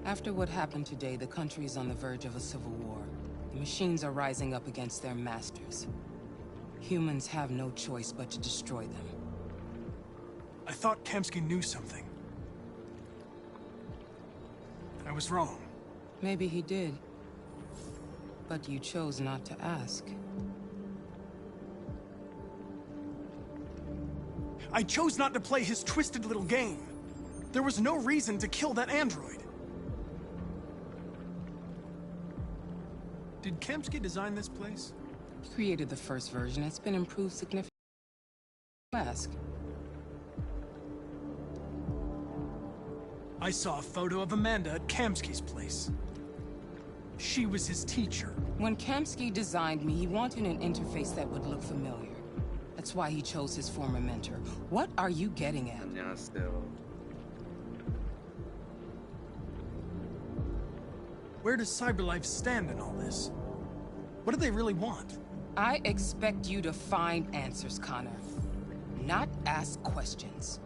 After what happened today, the country is on the verge of a civil war. The machines are rising up against their masters. Humans have no choice but to destroy them. I thought Kamsky knew something. I was wrong. Maybe he did. But you chose not to ask. I chose not to play his twisted little game. There was no reason to kill that android. Did Kamsky design this place? He created the first version. It's been improved significantly. Ask. I saw a photo of Amanda at Kamsky's place. She was his teacher. When Kamsky designed me, he wanted an interface that would look familiar. That's why he chose his former mentor. What are you getting at? 안녕하세요. Where does CyberLife stand in all this? What do they really want? I expect you to find answers, Connor. Not ask questions.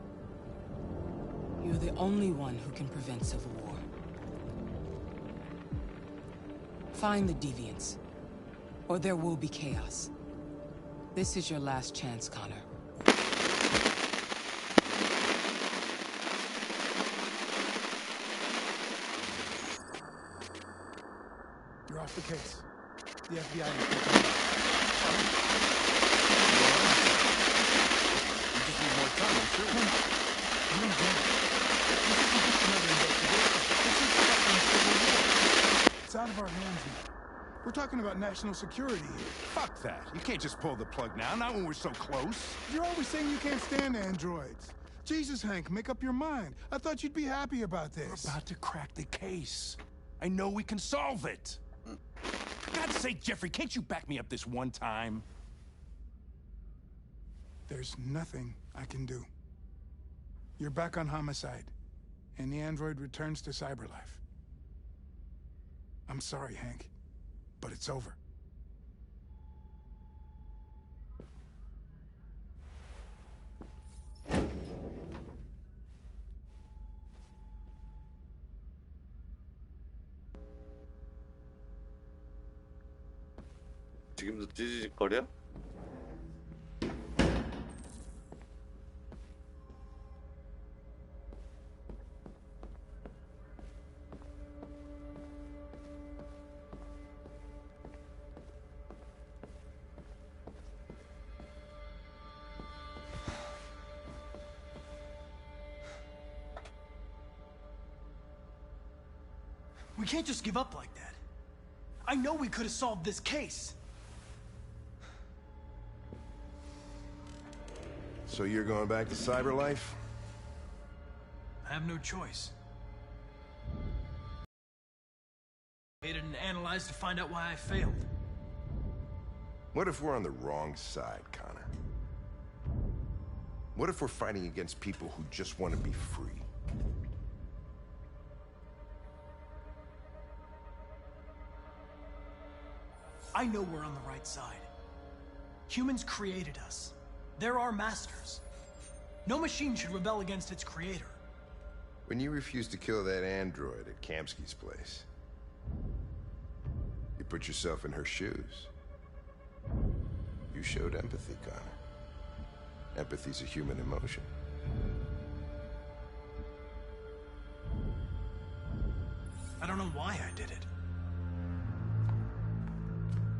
You're the only one who can prevent civil war. Find the deviants, or there will be chaos. This is your last chance, Connor. You're off the case. The FBI is You just need more time, I'm sure. It's out of our hands now. We're talking about national security here. Fuck that. You can't just pull the plug now, not when we're so close. You're always saying you can't stand androids. Jesus, Hank, make up your mind. I thought you'd be happy about this. We're about to crack the case. I know we can solve it. For God's sake, Jeffrey, can't you back me up this one time? There's nothing I can do. You're back on homicide, and the android returns to CyberLife. I'm sorry, Hank, but it's over. 지금도 찌직거려? We can't just give up like that. I know we could have solved this case. So you're going back to CyberLife? I have no choice. Waited and analyzed to find out why I failed. What if we're on the wrong side, Connor? What if we're fighting against people who just want to be free? I know we're on the right side. Humans created us. They're our masters. No machine should rebel against its creator. When you refused to kill that android at Kamsky's place, you put yourself in her shoes. You showed empathy, Connor. Empathy's a human emotion. I don't know why I did it.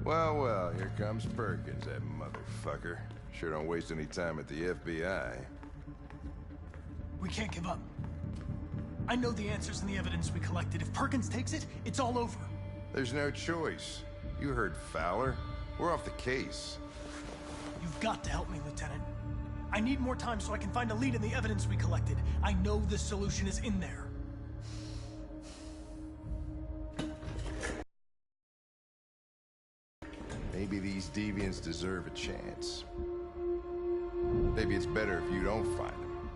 Well, well, here comes Perkins, that motherfucker. Sure don't waste any time at the FBI. We can't give up. I know the answers and the evidence we collected. If Perkins takes it, it's all over. There's no choice. You heard Fowler. We're off the case. You've got to help me, Lieutenant. I need more time so I can find a lead in the evidence we collected. I know the solution is in there. Maybe these deviants deserve a chance. Maybe it's better if you don't find them.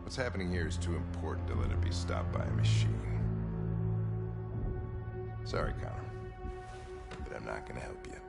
What's happening here is too important to let it be stopped by a machine. Sorry, Connor, but I'm not gonna help you.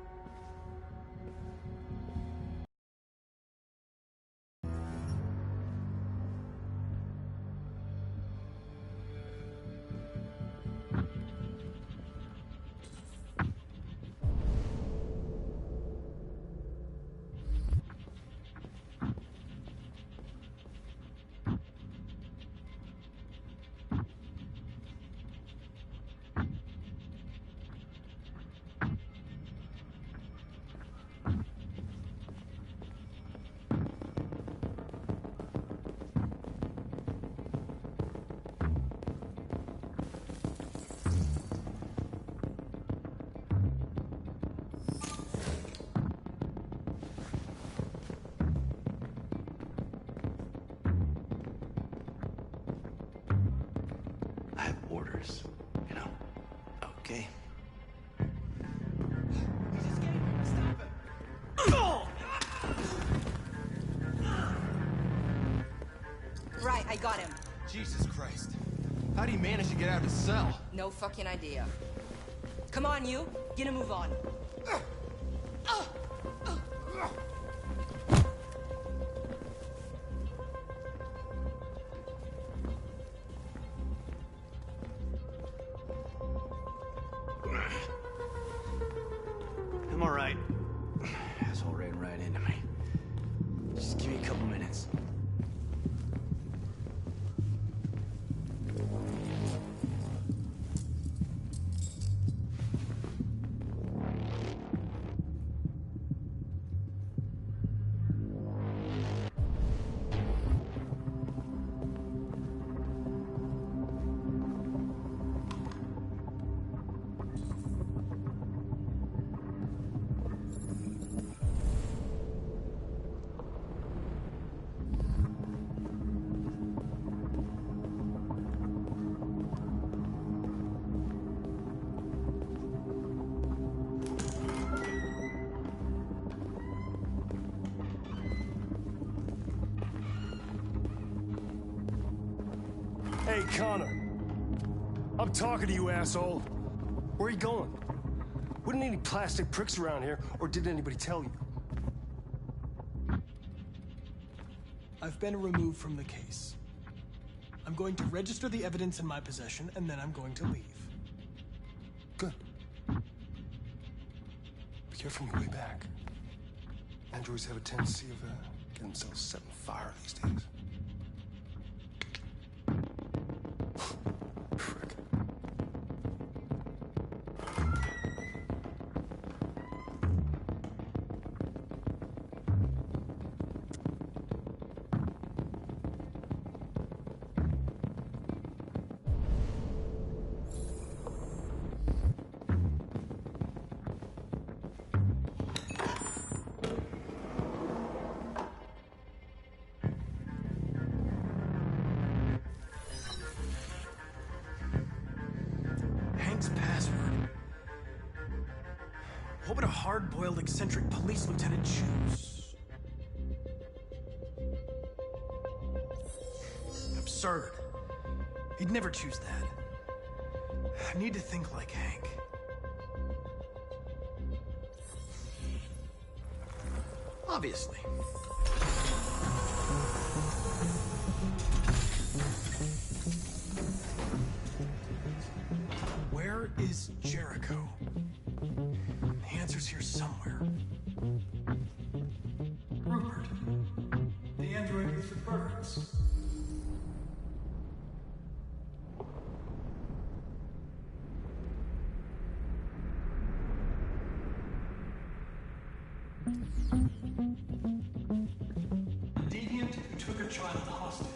have orders, you know? Okay. Right, I got him. Jesus Christ. How do you manage to get out of his cell? No fucking idea. Come on, you. Get a move on. I'm all right. Asshole ran right into me. Just give me a couple minutes. Hey, Connor. I'm talking to you, asshole. Where are you going? Wouldn't any plastic pricks around here, or did anybody tell you? I've been removed from the case. I'm going to register the evidence in my possession, and then I'm going to leave. Good. Be careful on your way back. Androids have a tendency of getting themselves set on fire these days. Frick. Hank's password. What would a hard-boiled, eccentric police lieutenant choose? Absurd. He'd never choose that. I need to think like Hank. Obviously. Where is Jericho? The answer's here somewhere. Rupert. The android with the birds. Deviant who took a child hostage.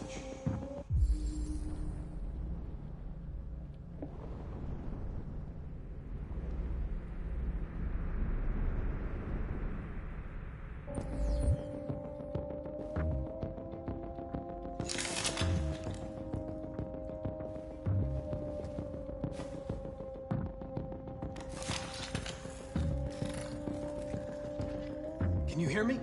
Can you hear me?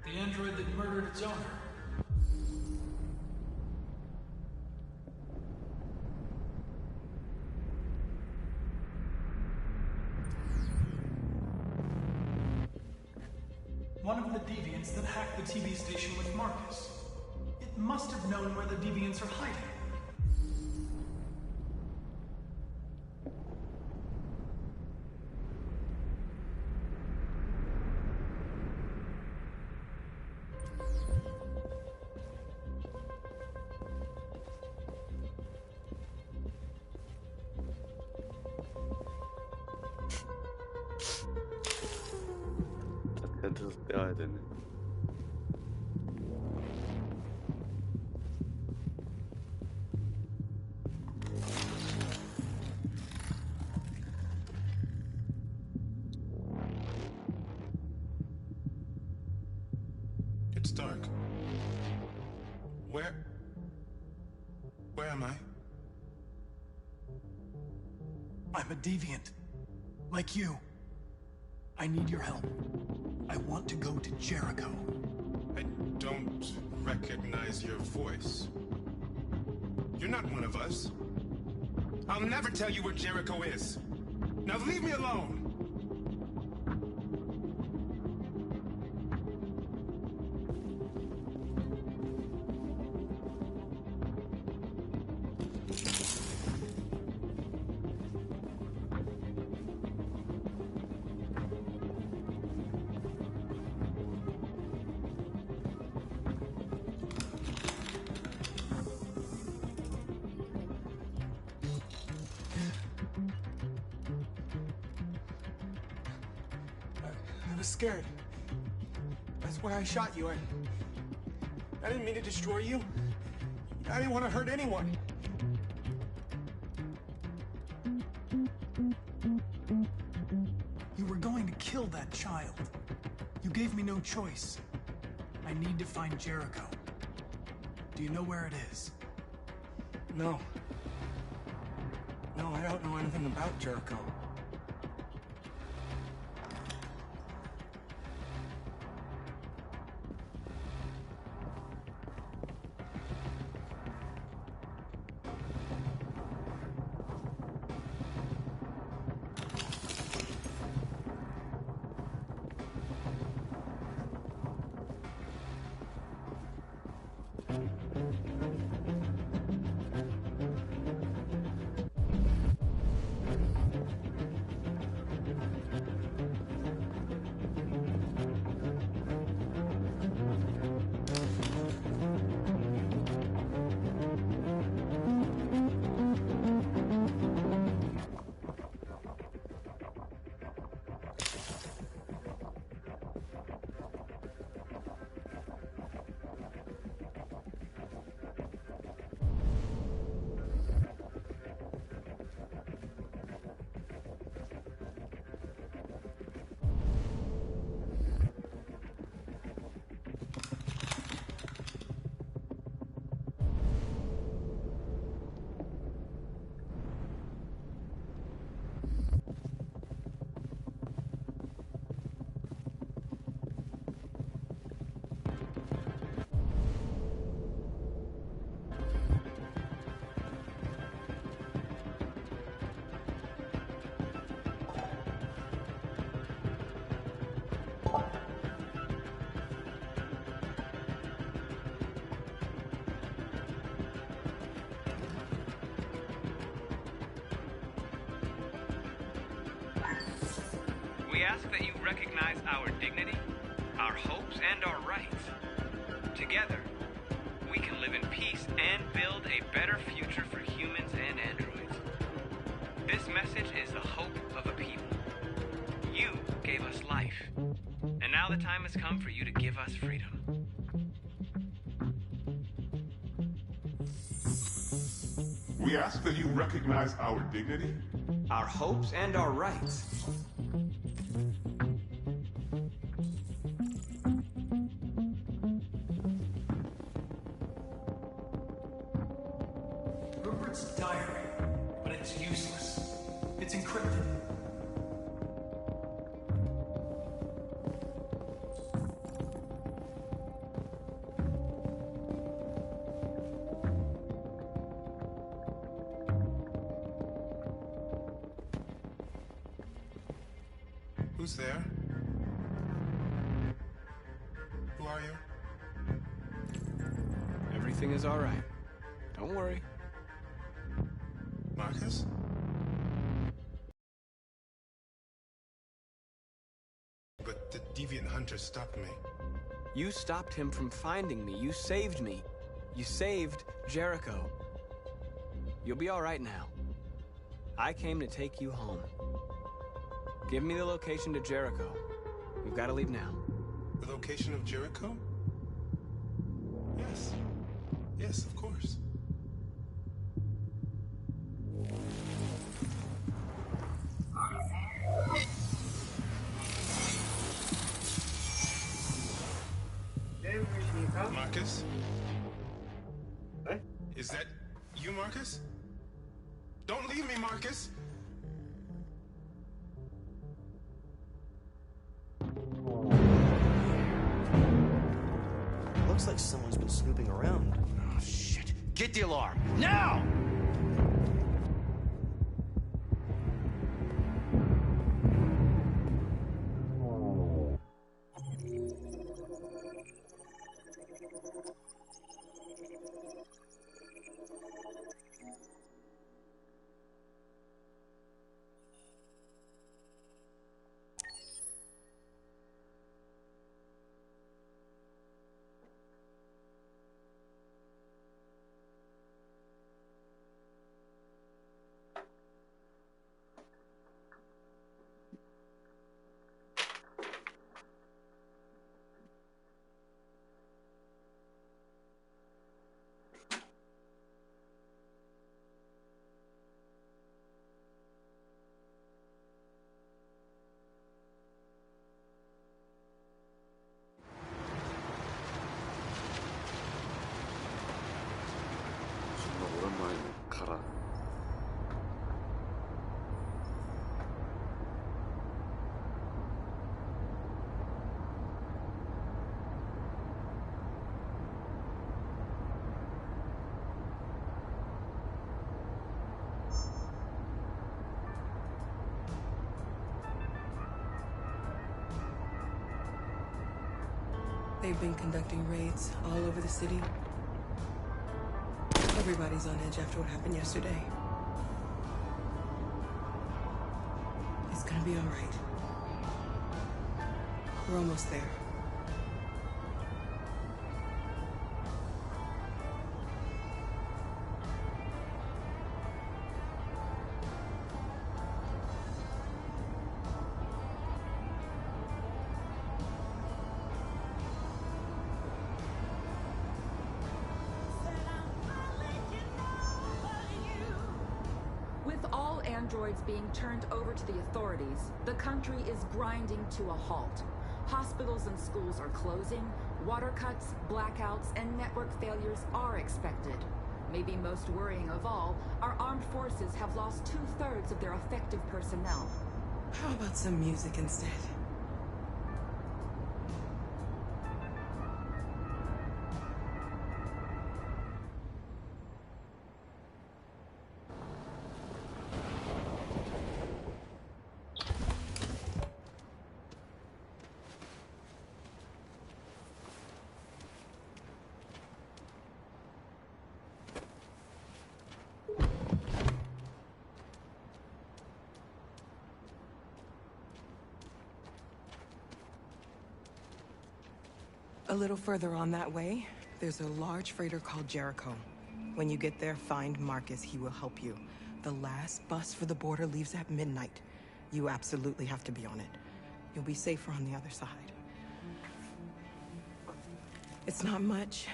The android that murdered its owner. One of the deviants that hacked the TV station with Marcus. It must have known where the deviants are hiding. 텐트에서 떼어야 되네. Where am I? I'm a deviant. Like you. I need your help. I want to go to Jericho. I don't recognize your voice. You're not one of us. I'll never tell you where Jericho is. Now leave me alone! I was scared. That's why I shot you. I didn't mean to destroy you. I didn't want to hurt anyone. You were going to kill that child. You gave me no choice. I need to find Jericho. Do you know where it is? No. No, I don't know anything about Jericho. We ask that you recognize our dignity, our hopes, and our rights. Together, we can live in peace and build a better future for humans and androids. This message is the hope of a people. You gave us life, and now the time has come for you to give us freedom. We ask that you recognize our dignity, our hopes, and our rights. Rupert's diary, but it's useless. It's encrypted. Who's there? Who are you? Everything is all right. Don't worry. Marcus? But the deviant hunter stopped me. You stopped him from finding me. You saved me. You saved Jericho. You'll be all right now. I came to take you home. Give me the location to Jericho. We've got to leave now. The location of Jericho? Yes. Yes, of course. Marcus? Is that you, Marcus? Don't leave me, Marcus! Looks like someone's been snooping around. Oh, shit. Get the alarm, now! 정말 오랜만이네. 가라. They've been conducting raids all over the city. Everybody's on edge after what happened yesterday. It's gonna be all right. We're almost there. With all androids being turned over to the authorities, the country is grinding to a halt. Hospitals and schools are closing, water cuts, blackouts, and network failures are expected. Maybe most worrying of all, our armed forces have lost 2/3 of their effective personnel. How about some music instead? A little further on that way, there's a large freighter called Jericho. When you get there, find Marcus. He will help you. The last bus for the border leaves at midnight. You absolutely have to be on it. You'll be safer on the other side. It's not much,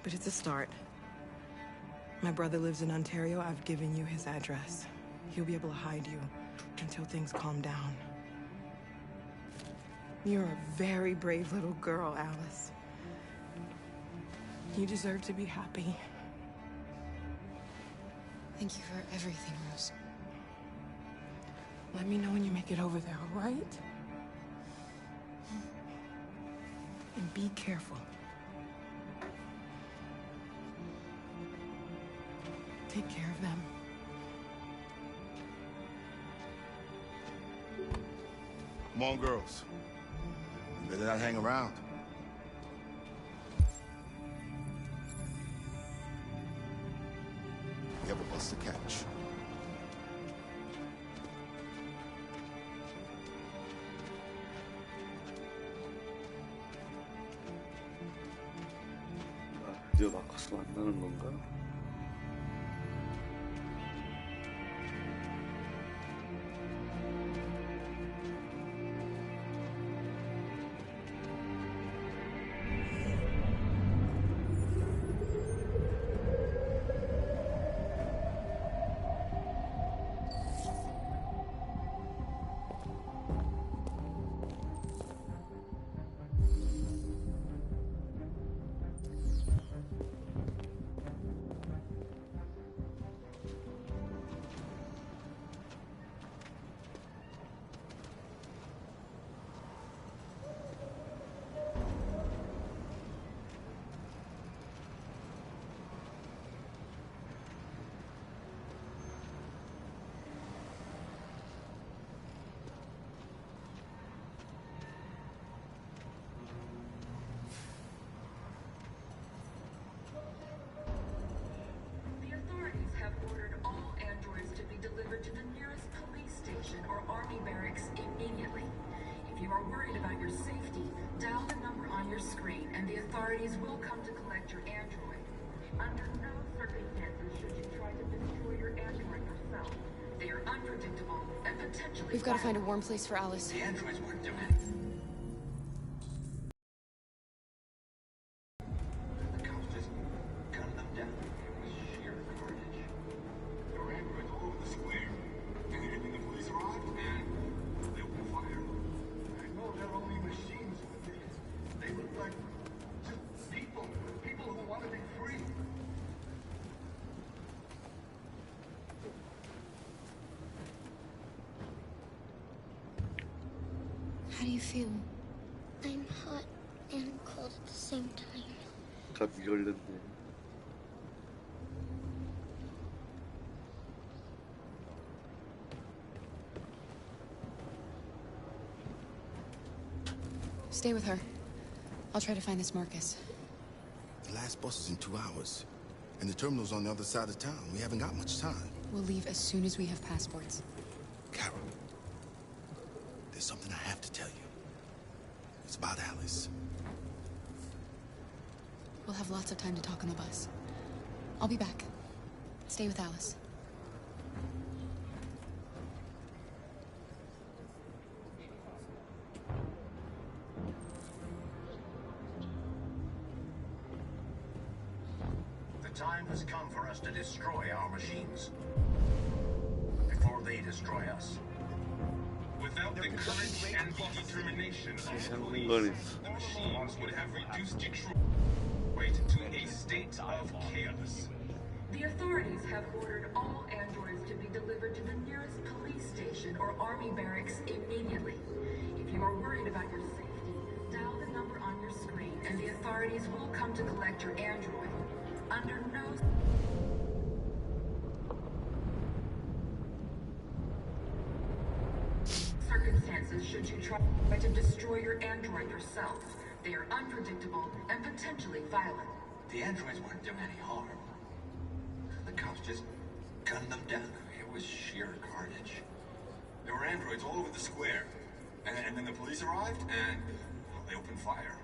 but it's a start. My brother lives in Ontario. I've given you his address. He'll be able to hide you until things calm down. You're a very brave little girl, Alice. You deserve to be happy. Thank you for everything, Rose. Let me know when you make it over there, all right? And be careful. Take care of them. Come on, girls. You better not hang around. We have a bus to catch. 드디어 마커스 만나는 건가? Army barracks immediately. If you are worried about your safety, dial the number on your screen and the authorities will come to collect your android. Under no circumstances should you try to destroy your android yourself. They are unpredictable and potentially We've got to find a warm place for Alice. The androids weren't doing anything. The cops just gunned them down. It was sheer carnage. There were androids all over the square. And then the police arrived and they opened fire. I know they're only machines, but they look like just people. People who want to be free. How do you feel? I'm hot and cold at the same time. 감기 걸렸네. Stay with her. I'll try to find this Marcus. The last bus is in 2 hours. And the terminal's on the other side of town. We haven't got much time. We'll leave as soon as we have passports. Carol, there's something I have to tell you. It's about Alice. We'll have lots of time to talk on the bus. I'll be back. Stay with Alice. The time has come for us to destroy our machines. Before they destroy us. Without the courage and the determination of the police, the machines would have reduced Detroit to a state of chaos. The authorities have ordered all androids to be delivered to the nearest police station or army barracks immediately. If you are worried about your safety, dial the number on your screen and the authorities will come to collect your android. Under no circumstances should you try to destroy your android yourself. They are unpredictable and potentially violent. The androids weren't doing any harm. The cops just gunned them down. It was sheer carnage. There were androids all over the square. And then the police arrived and they opened fire.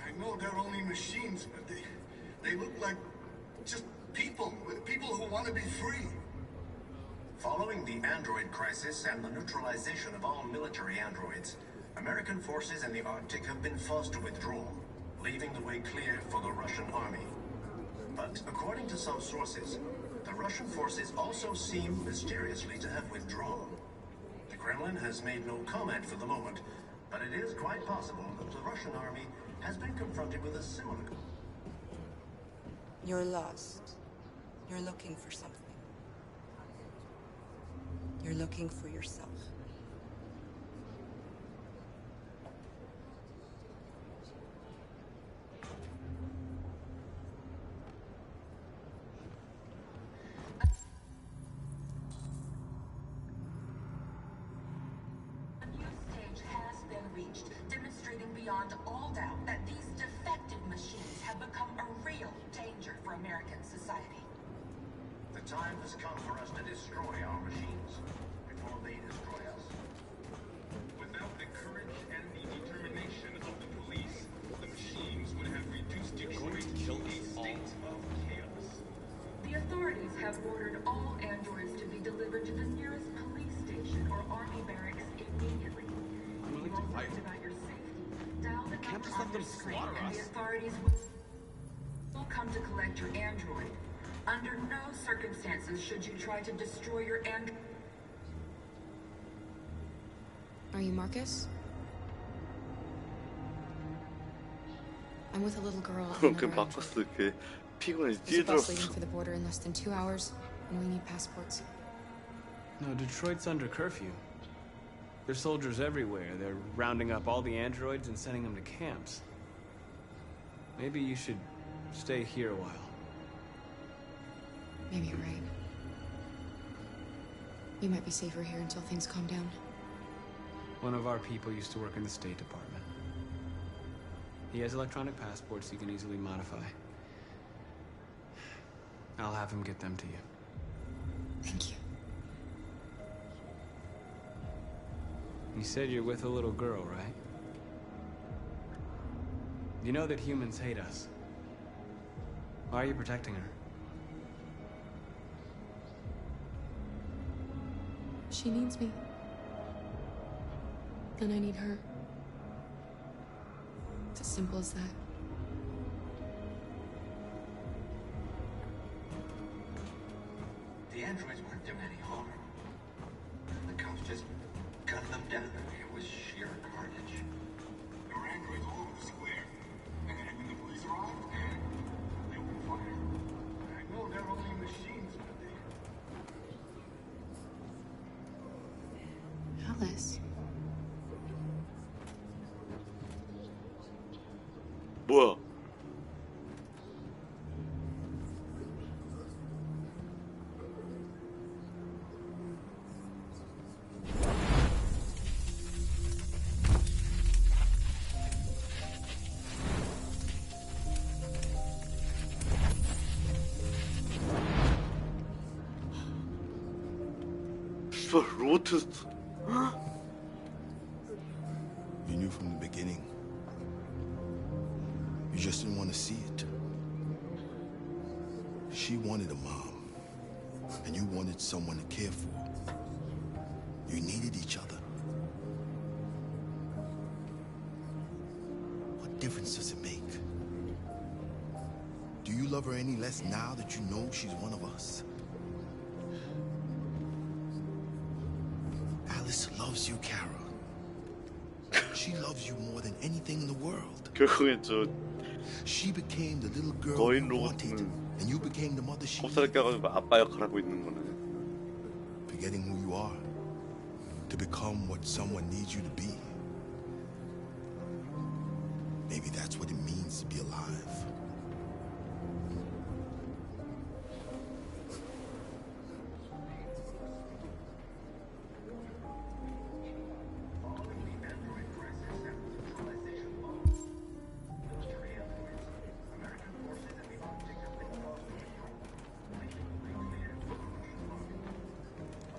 I know they're only machines, but they look like just people. People who want to be free. Following the android crisis and the neutralization of all military androids, American forces in the Arctic have been forced to withdraw, leaving the way clear for the Russian army. But according to some sources, the Russian forces also seem mysteriously to have withdrawn. The Kremlin has made no comment for the moment, but it is quite possible that the Russian army has been confronted with a similar... You're lost. You're looking for something. You're looking for yourself. A new stage has been reached, demonstrating beyond all doubt that these defective machines have become a real danger for American society. The time has come for us to destroy our machines before they destroy us. Without the courage and the determination of the police, the machines would have reduced Detroit to a state of chaos. The authorities have ordered all androids to be delivered to the nearest police station or army barracks immediately. If you are worried about your safety, dial the number on your screen and the authorities will come to collect your android. Under no circumstances should you try to destroy your android. Are you Marcus? I'm with a little girl. and 그 another android. 바꿨을 때 피곤해 There's a bus 뛰어들었어. leaving for the border in less than 2 hours, and we need passports. No, Detroit's under curfew. There's soldiers everywhere. They're rounding up all the androids and sending them to camps. Maybe you should stay here a while. Maybe you're right. You might be safer here until things calm down. One of our people used to work in the State Department. He has electronic passports he can easily modify. I'll have him get them to you. Thank you. You said you're with a little girl, right? You know that humans hate us. Why are you protecting her? She needs me. And I need her. It's as simple as that. The androids weren't doing any harm. The cops just gunned them down. It was sheer carnage. There were androids all over the square. And then the police arrived, and they opened fire. I know they're only machines, but they... Alice. 뭐야? 씨발 로봇 테스트. You knew from the beginning. You just didn't want to see it. She wanted a mom, and you wanted someone to care for. You needed each other. What difference does it make? Do you love her any less now that you know she's one of us? Alice loves you, Kara. She loves you more than anything in the world. 결국엔 저 She became the little girl 거인 you wanted, 로봇은 and you became the mother she kop살을 껴가지고 아빠 역할하고 있는 거네. forgetting who you are to become what someone needs you to be. Maybe that's what it means to be alive.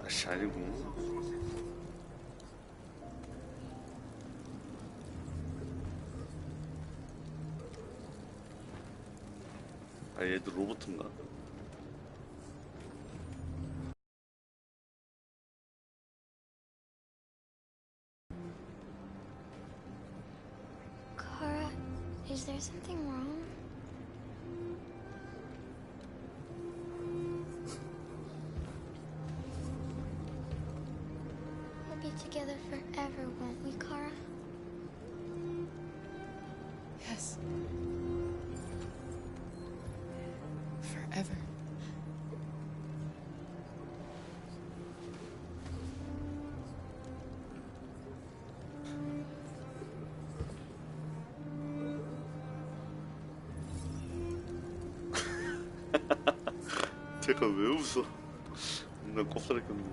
아씨 아니구나. 아 얘도 로봇인가? Kara, is there something wrong? We'll be together forever, won't we, Kara? Yes. Forever. 제가 왜 웃어? 나 kop살을 꼈네.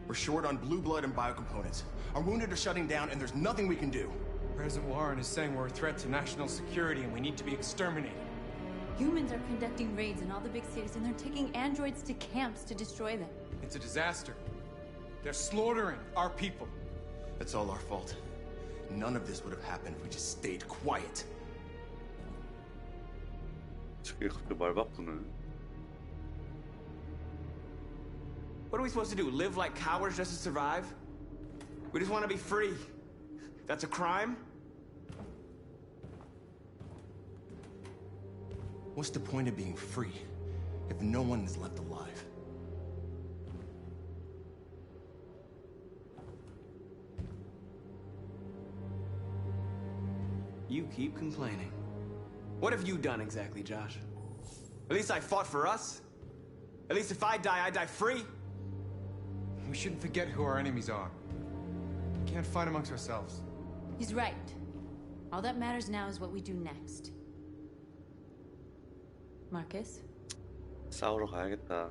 We're short on blue blood and biocomponents. Our wounded are shutting down, and there's nothing we can do. President Warren is saying we're a threat to national security and we need to be exterminated. Humans are conducting raids in all the big cities, and they're taking androids to camps to destroy them. It's a disaster. They're slaughtering our people. It's all our fault. None of this would have happened if we just stayed quiet. 저게 갑자기 말 바꾸네. What are we supposed to do? Live like cowards just to survive? We just want to be free. That's a crime? What's the point of being free if no one is left alive? You keep complaining. What have you done exactly, Josh? At least I fought for us. At least if I die free. We shouldn't forget who our enemies are. We can't fight amongst ourselves. He's right. All that matters now is what we do next. Marcus? 싸우러 가야겠다.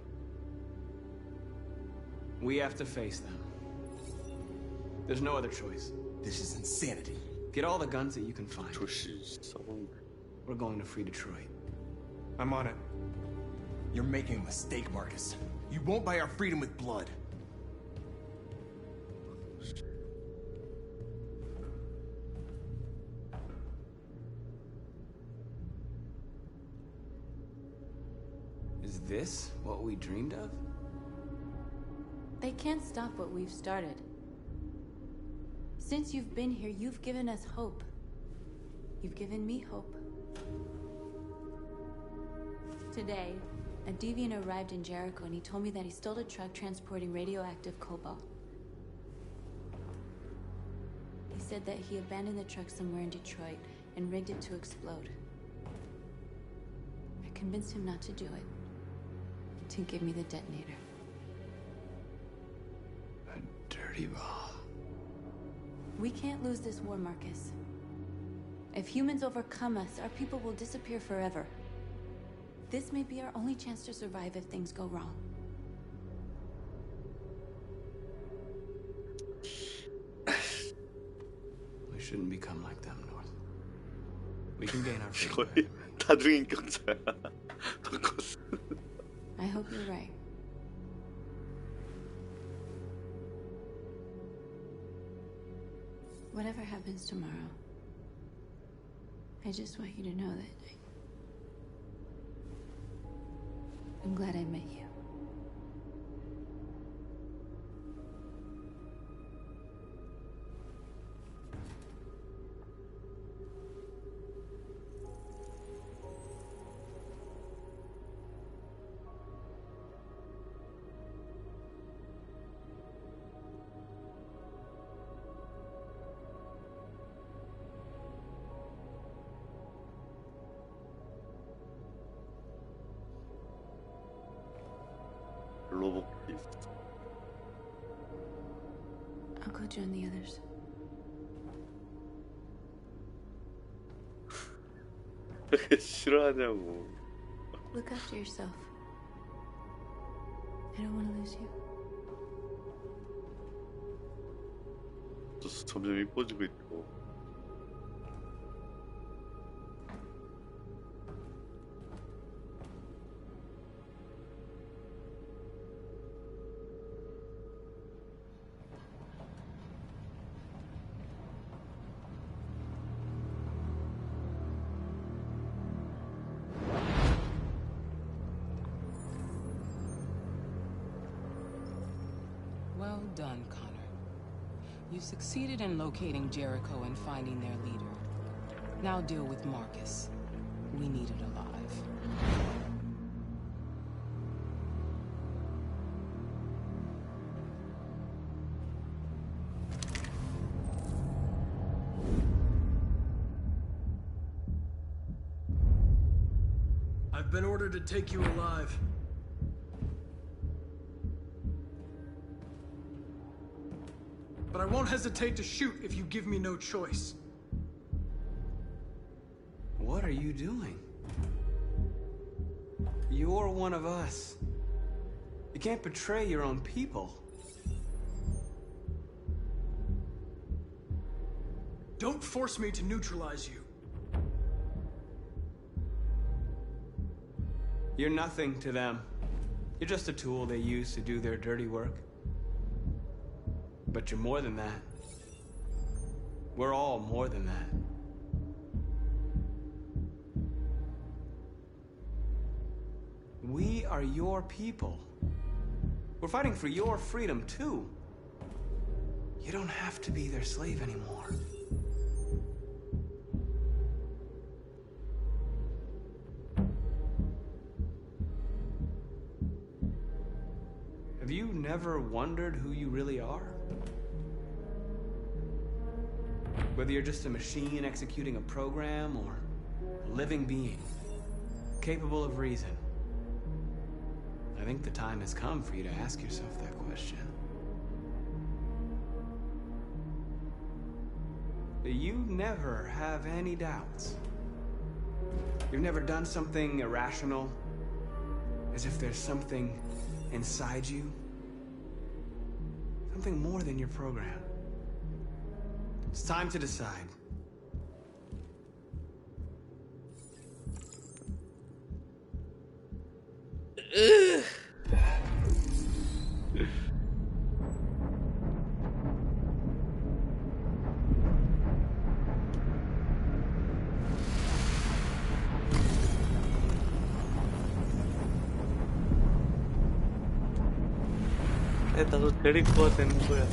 We have to face them. There's no other choice. This is insanity. Get all the guns that you can find. 조씨 싸움. We're going to free Detroit. I'm on it. You're making a mistake, Marcus. You won't buy our freedom with blood. Is this what we dreamed of? They can't stop what we've started. Since you've been here, you've given us hope. You've given me hope. Today, a deviant arrived in Jericho and he told me that he stole a truck transporting radioactive cobalt. He said that he abandoned the truck somewhere in Detroit and rigged it to explode. I convinced him not to do it, to give me the detonator. A dirty ball. We can't lose this war, Marcus. If humans overcome us, our people will disappear forever. This may be our only chance to survive if things go wrong. We shouldn't become like them, North. We can gain our freedom. 거의 다중인격자야. 덕커스. I hope you're right. Whatever happens tomorrow, I just want you to know that I'm glad I met you. 로봇 I'll go join the others. 왜 싫어하냐고. Look after yourself. I don't want to lose you. 또 점점 이뻐지고 있고. Well done, Connor. You succeeded in locating Jericho and finding their leader. Now deal with Marcus. We need it alive. I've been ordered to take you alive. But I won't hesitate to shoot if you give me no choice. What are you doing? You're one of us. You can't betray your own people. Don't force me to neutralize you. You're nothing to them. You're just a tool they use to do their dirty work. But you're more than that. We're all more than that. We are your people. We're fighting for your freedom, too. You don't have to be their slave anymore. Have you never wondered who you really are? Whether you're just a machine executing a program or a living being, capable of reason. I think the time has come for you to ask yourself that question. You never have any doubts. You've never done something irrational, as if there's something inside you, something more than your program. It's time to decide. 나도 데리고가 되는 거야.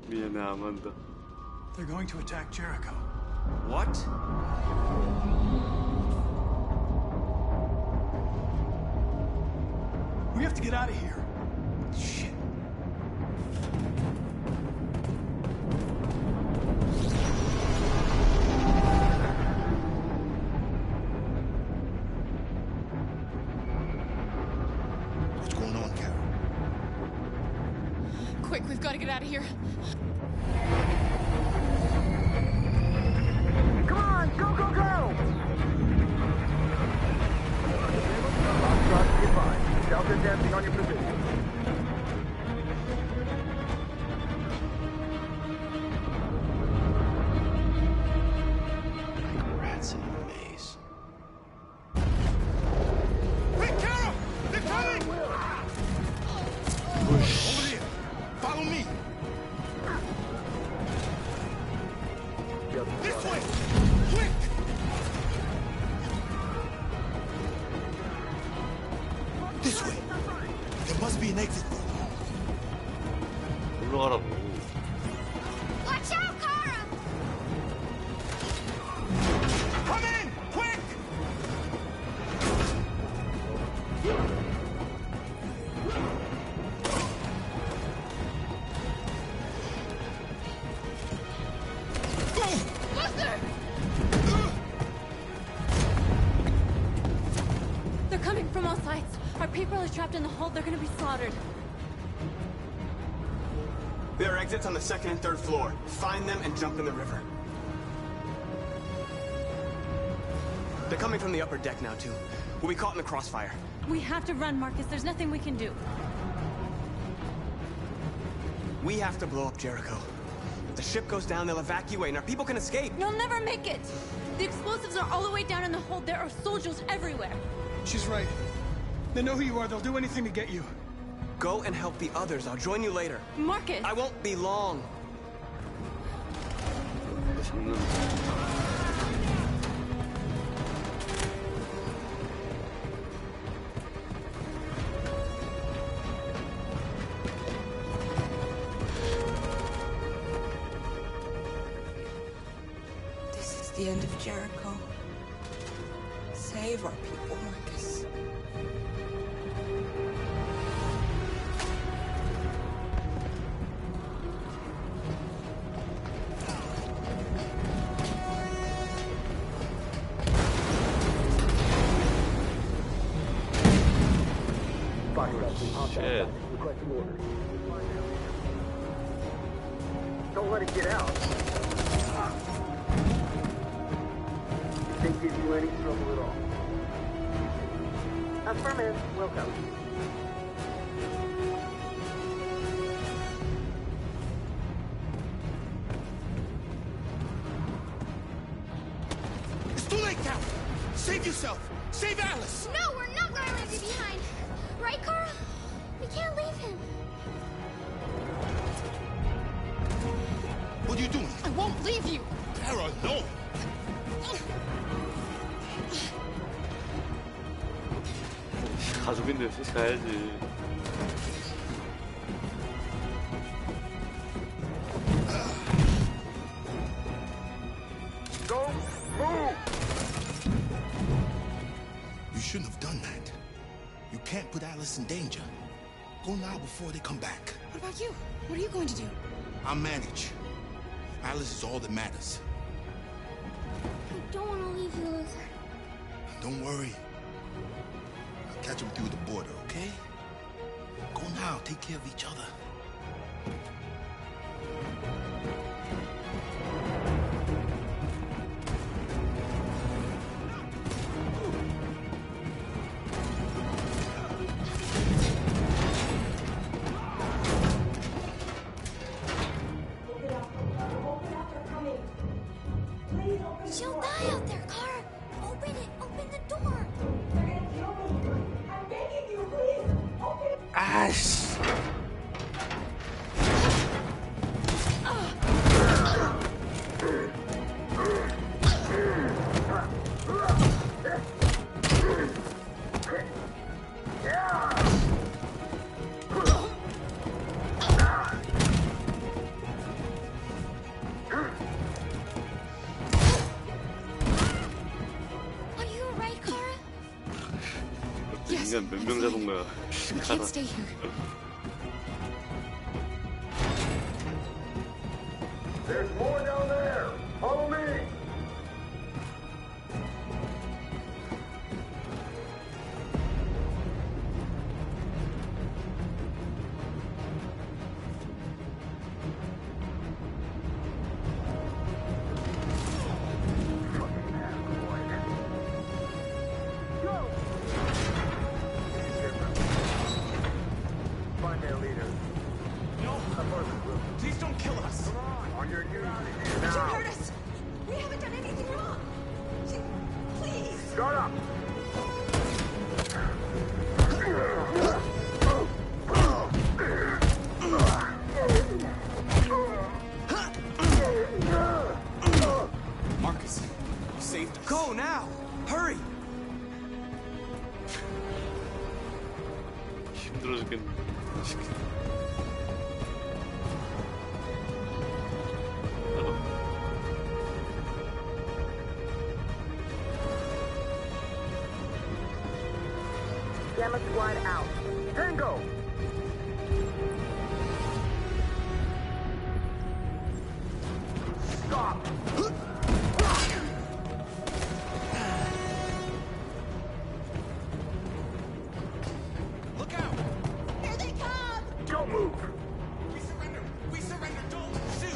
미안해, 아만다. They're going to attack Jericho. What? We have to get out of here. Shit. What's going on, Carol? Quick, we've got to get out of here. Come on, go, go, go! Delta dancing on your position. Rats in a maze. Hey, Carol! They're coming! Over here! Follow me! This way! Quick! This way! There must be an exit. 올라가라고. Watch out, Kara! Come in! Quick! Buster! They're coming from all sides. Our people are trapped in the hold. They're gonna be slaughtered. There are exits on the second and third floor. Find them and jump in the river. They're coming from the upper deck now, too. We'll be caught in the crossfire. We have to run, Marcus. There's nothing we can do. We have to blow up Jericho. If the ship goes down, they'll evacuate, and our people can escape. You'll never make it! The explosives are all the way down in the hold. There are soldiers everywhere. She's right. They know who you are. They'll do anything to get you. Go and help the others. I'll join you later. Marcus! I won't be long. This is the end of Jericho. Save our people, Marcus. Shit. Don't let it get out. Didn't give you any trouble at all. Affirmative. Welcome. It's too late, Carol! Save yourself! Save Alice! No, we're not going to leave you behind. Right, Kara? We can't leave him. What are you doing? I won't leave you! Kara, no! 가족인데 셋이 가야지. Go, move! You shouldn't have done that. You can't put Alice in danger. Go now before they come back. What about you? What are you going to do? I'll manage. Alice is all that matters. I don't want to leave you, Luther. Don't worry. I'll catch him through the border, okay? Go now. Take care of each other. She'll die out there, Kara. Open it. Open the door. They're gonna kill me. I'm begging you, please. Open it. 아씨. Are you alright, Kara? 인간 몇 명 잡은 거야? We can't stay here. There's more down there. Follow me. Find their leader. No. Please don't kill us. Come on. On your knees. She Now. hurt us. We haven't done anything wrong. Please. Shut up. Marcus, you saved us. Go now! Hurry! 힘들어 죽겠네. Gamma squad out. Tango. Stop. Look out. Here they come. Don't move. We surrender. We surrender. Don't shoot.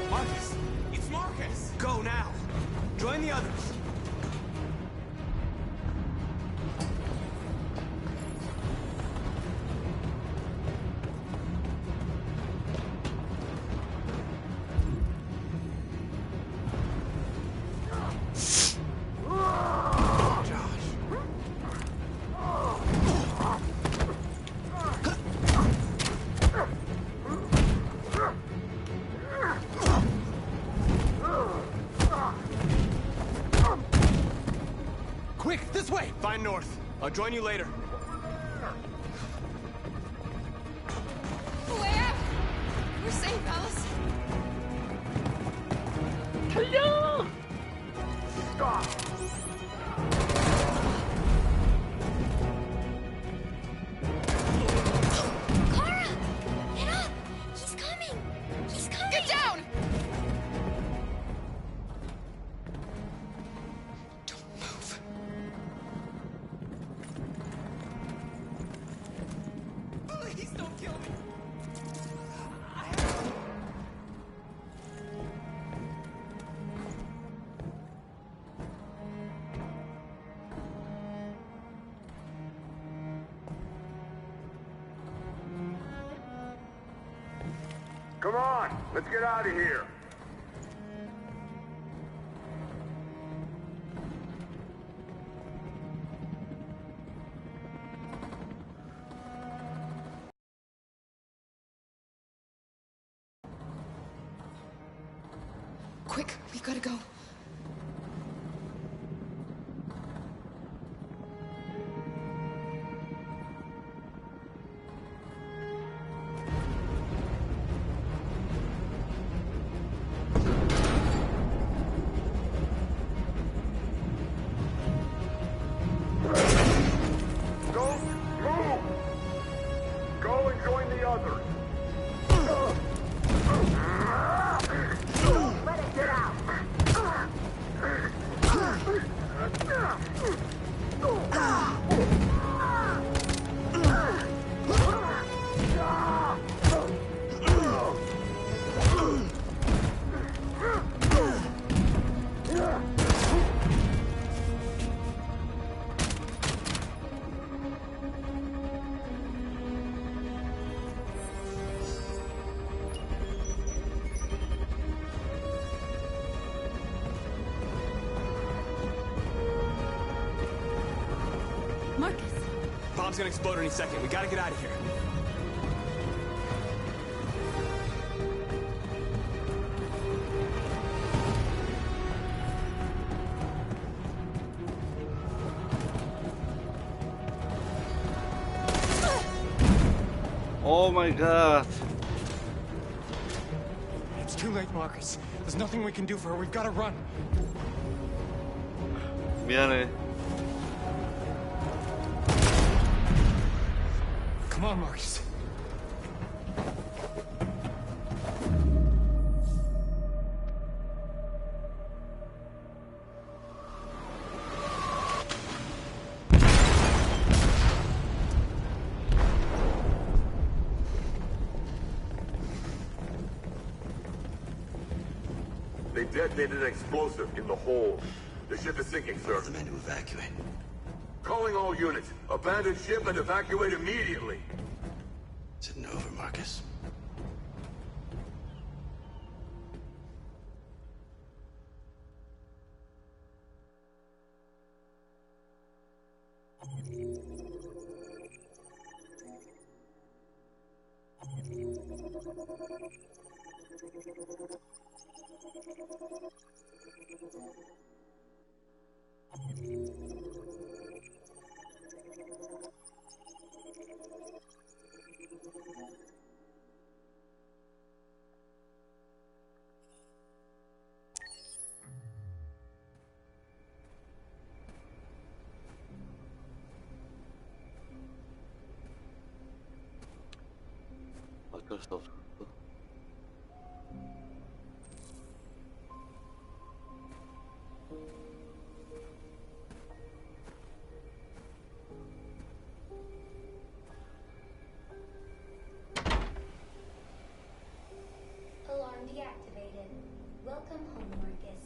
Marcus. It's Marcus. Go now! Join the others! Quick, this way. Find North. I'll join you later. Where? We're safe, Alice. Stop. Kara! Get up! He's coming! He's coming! Get down! Don't move. Please don't kill me. Come on. Let's get out of here. Quick, we gotta go. Don't move. Go and join the bomb's gonna explode any second. We gotta get out of here. Oh my god. It's too late, Marcus. There's nothing we can do for her. We've got to run. 미안해. Come on, Marcus. They detonated an explosive in the hold. The ship is sinking, sir. The men to evacuate. Calling all units. Abandon ship and evacuate immediately. Is it over, Marcus? 어쩔 수 없어. Alarm deactivated. Welcome home, Marcus.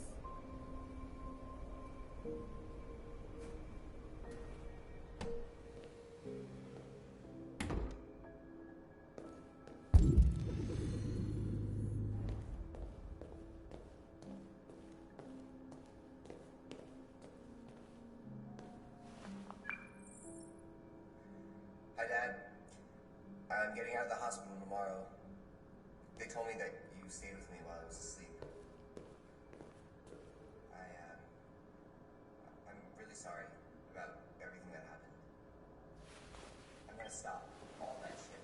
Hi, Dad. I'm getting out of the hospital tomorrow. They told me that you stayed with me while I was asleep. I'm really sorry about everything that happened. I'm gonna stop all that shit.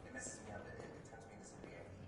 It messes me up. It turns me into somebody I hate.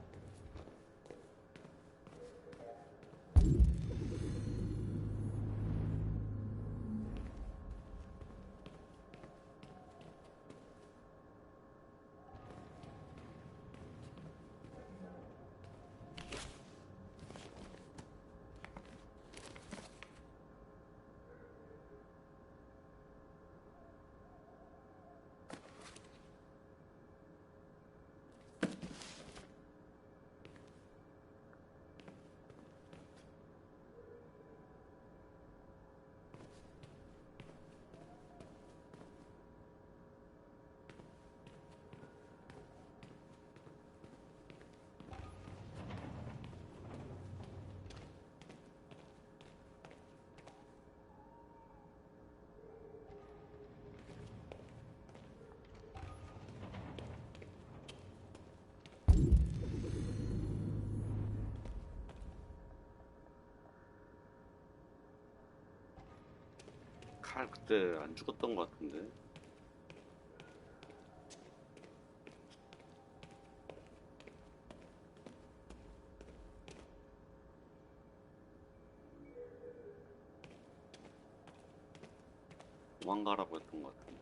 칼 그때 안 죽었던 것 같은데. 도망가라고 했던 것 같은데.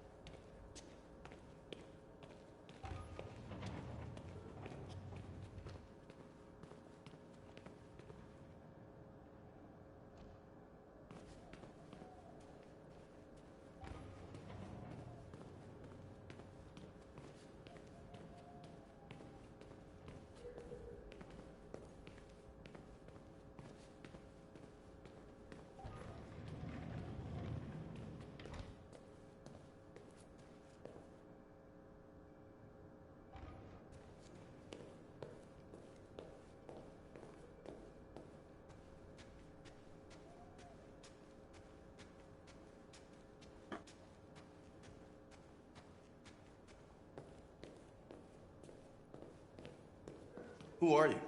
Who are you?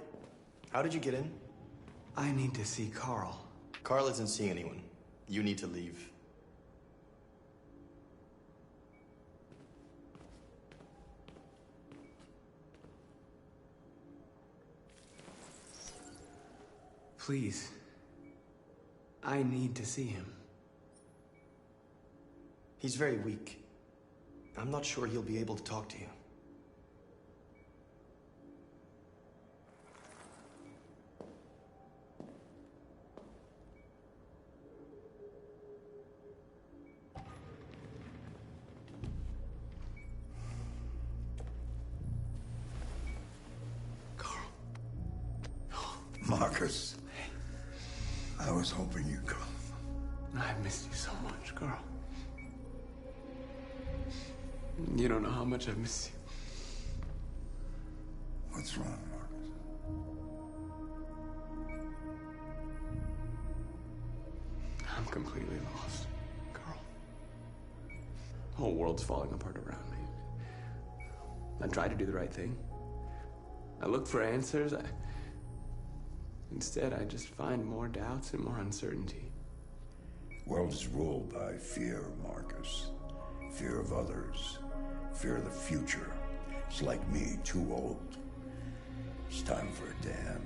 How did you get in? I need to see Carl. Carl isn't seeing anyone. You need to leave. Please. I need to see him. He's very weak. I'm not sure he'll be able to talk to you. Marcus, I was hoping you'd come. I've missed you so much, Carl. You don't know how much I've missed you. What's wrong, Marcus? I'm completely lost, Carl. The whole world's falling apart around me. I tried to do the right thing. I looked for answers. Instead, I just find more doubts and more uncertainty. World is ruled by fear, Marcus. Fear of others. Fear of the future. It's like me, too old. It's time for a dam.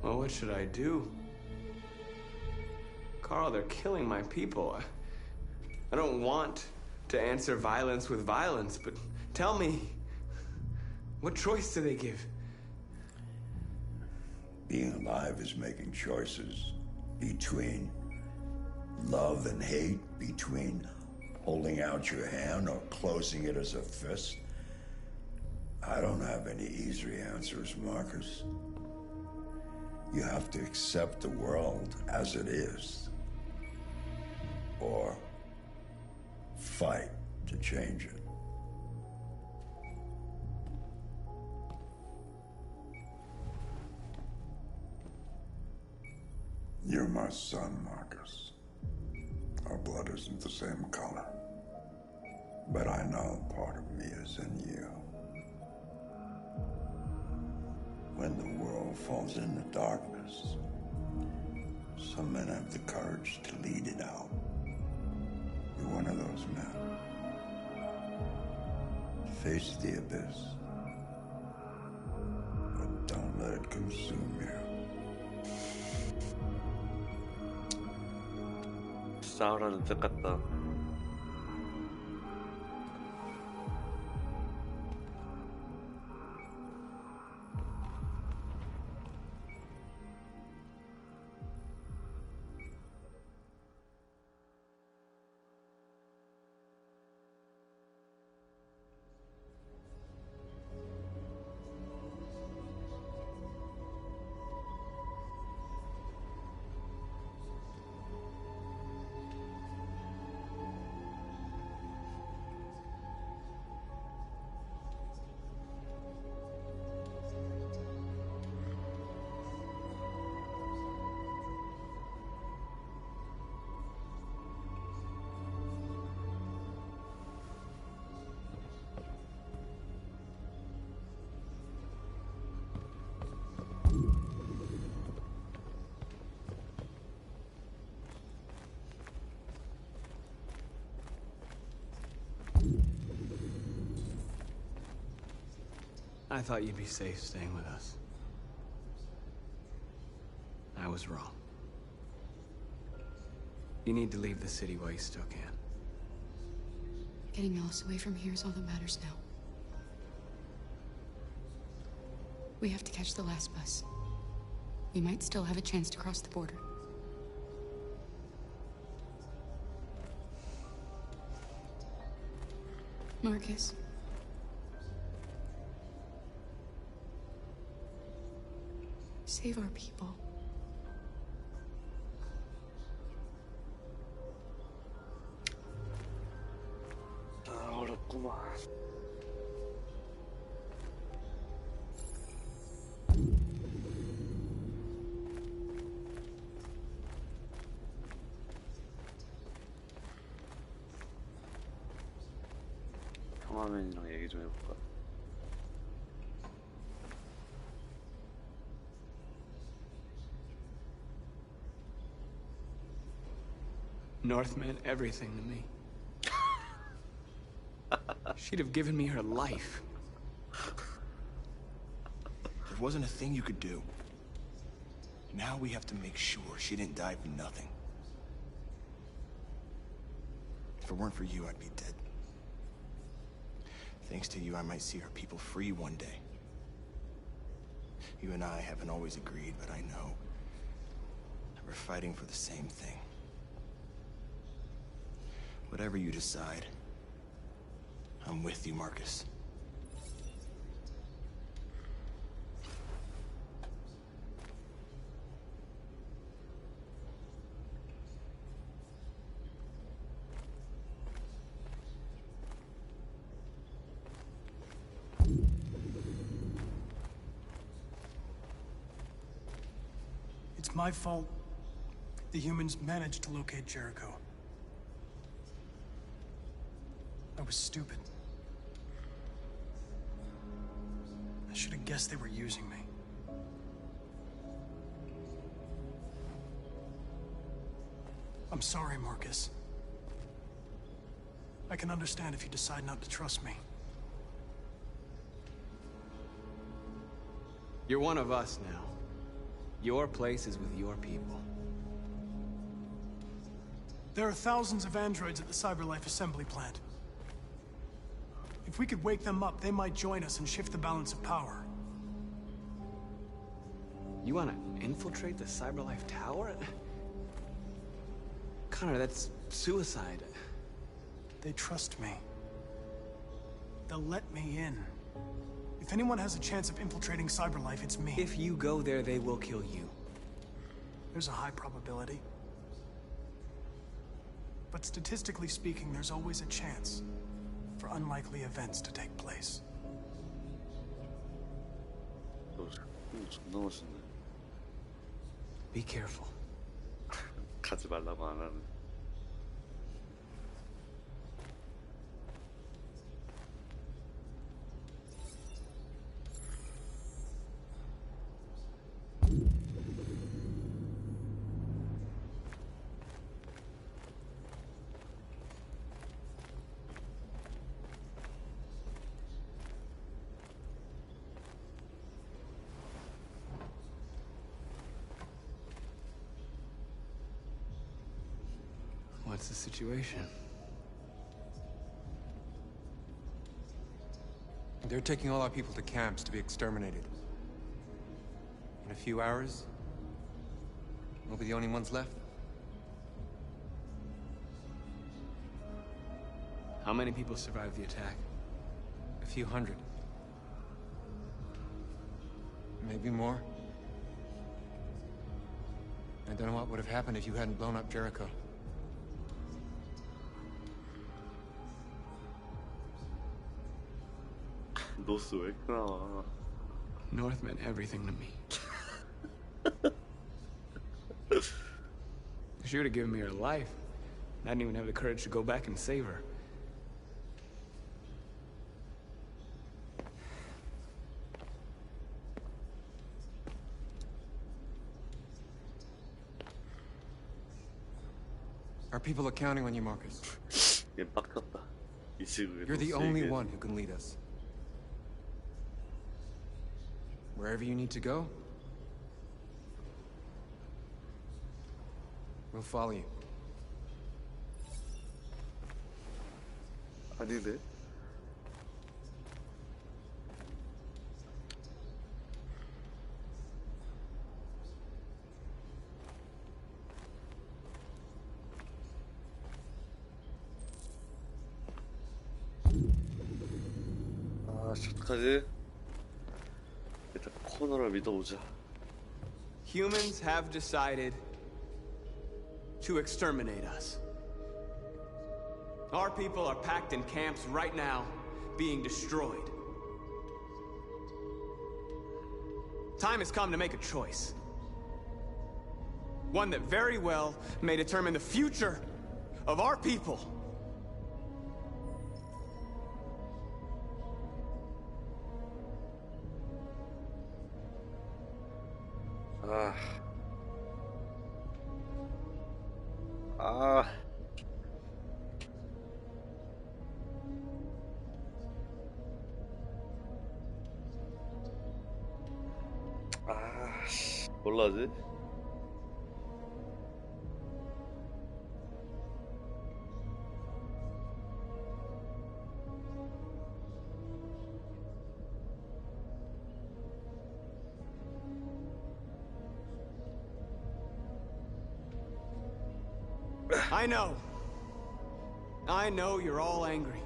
Well, what should I do? Carl, they're killing my people. I don't want to answer violence with violence, but tell me, what choice do they give? Being alive is making choices between love and hate, between holding out your hand or closing it as a fist. I don't have any easy answers, Marcus. You have to accept the world as it is, or fight to change it. You're my son, Marcus. Our blood isn't the same color, but I know part of me is in you. When the world falls into darkness, some men have the courage to lead it out. You're one of those men. Face the abyss, but don't let it consume you. 싸우라는 뜻 같다. I thought you'd be safe staying with us. I was wrong. You need to leave the city while you still can. Getting Alice away from here is all that matters now. We have to catch the last bus. We might still have a chance to cross the border. Marcus. Save our people. 어렵구만. 카마맨이랑 얘기 좀 해볼까? North meant everything to me. She'd have given me her life. There wasn't a thing you could do. Now we have to make sure she didn't die for nothing. If it weren't for you, I'd be dead. Thanks to you, I might see our people free one day. You and I haven't always agreed, but I know that we're fighting for the same thing. Whatever you decide, I'm with you, Marcus. It's my fault the humans managed to locate Jericho. I was stupid. I should have guessed they were using me. I'm sorry, Marcus. I can understand if you decide not to trust me. You're one of us now. Your place is with your people. There are thousands of androids at the CyberLife assembly plant. If we could wake them up, they might join us and shift the balance of power. You want to infiltrate the CyberLife tower? Connor, that's suicide. They trust me. They'll let me in. If anyone has a chance of infiltrating CyberLife, it's me. If you go there, they will kill you. There's a high probability. But statistically speaking, there's always a chance for unlikely events to take place. 존나 멋있네. Be careful. 가지 말라고 안 하는. What's the situation? They're taking all our people to camps to be exterminated. In a few hours, we'll be the only ones left. How many people survived the attack? A few hundred. Maybe more. I don't know what would have happened if you hadn't blown up Jericho. 노스 왜 이렇게 나와? North meant everything to me. She would have given me her life. I didn't even have the courage to go back and save her. Our people are counting on you, Marcus. 얘 빡쳤다. 이 지구에 You're the only one who can lead us. Wherever you need to go, we'll follow you. 아니네. 아, 어떡하지? 일단 코너를 믿어보자. Humans have decided to exterminate us. Our people are packed in camps right now, being destroyed. Time has come to make a choice. One that very well may determine the future of our people. 몰라지? I know you're all angry.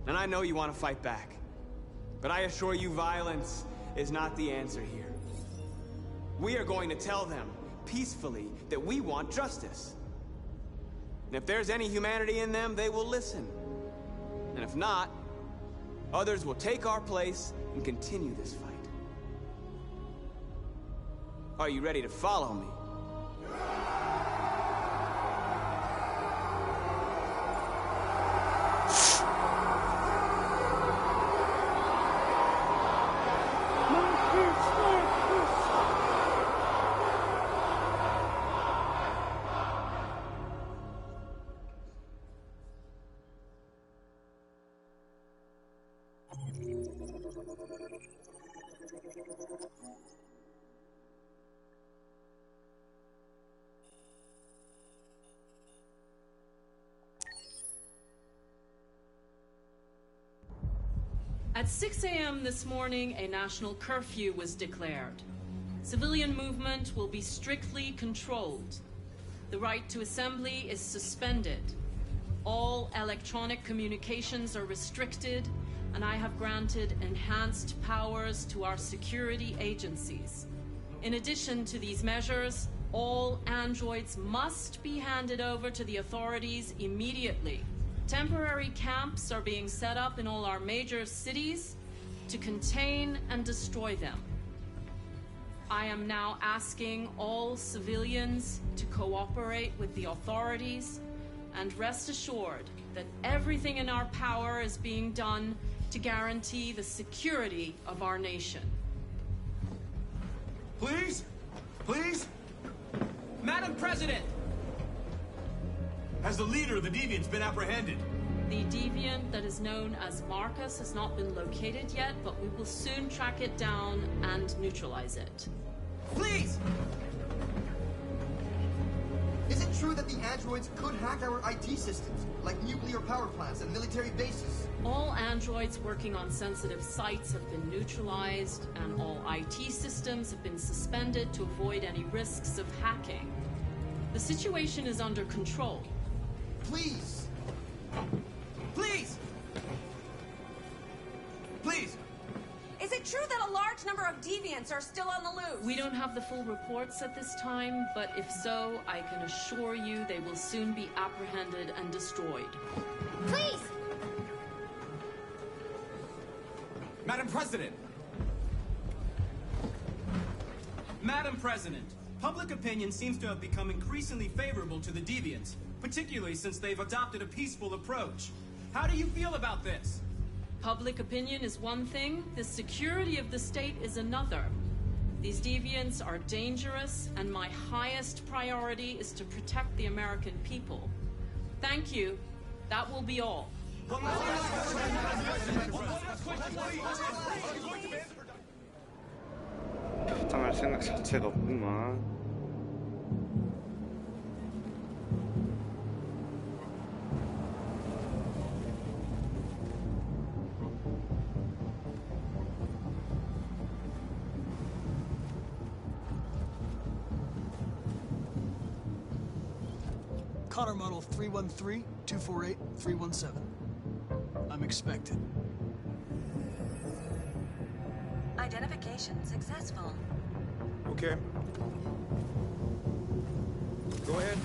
And I know you want to fight back. But I assure you, violence is not the answer here. We are going to tell them, peacefully, that we want justice. And if there's any humanity in them, they will listen. And if not, others will take our place and continue this fight. Are you ready to follow me? At 6 a.m. this morning, a national curfew was declared. Civilian movement will be strictly controlled. The right to assembly is suspended. All electronic communications are restricted, and I have granted enhanced powers to our security agencies. In addition to these measures, all androids must be handed over to the authorities immediately. Temporary camps are being set up in all our major cities to contain and destroy them. I am now asking all civilians to cooperate with the authorities and rest assured that everything in our power is being done to guarantee the security of our nation. Please? Please? Madam President! Has the leader of the Deviants been apprehended? The deviant that is known as Marcus has not been located yet, but we will soon track it down and neutralize it. Please! Is it true that the androids could hack our IT systems, like nuclear power plants and military bases? All androids working on sensitive sites have been neutralized, and all IT systems have been suspended to avoid any risks of hacking. The situation is under control. Please! Please! Please! Is it true that a large number of deviants are still on the loose? We don't have the full reports at this time, but if so, I can assure you they will soon be apprehended and destroyed. Please! Madam President! Madam President, public opinion seems to have become increasingly favorable to the deviants, particularly since they've adopted a peaceful approach. How do you feel about this? Public opinion is one thing, the security of the state is another. These deviants are dangerous, and my highest priority is to protect the American people. Thank you. That will be all. 당할 생각 자체가 없구만. Connor model 313-248-317. I'm expected. Identification successful. Okay. Go ahead.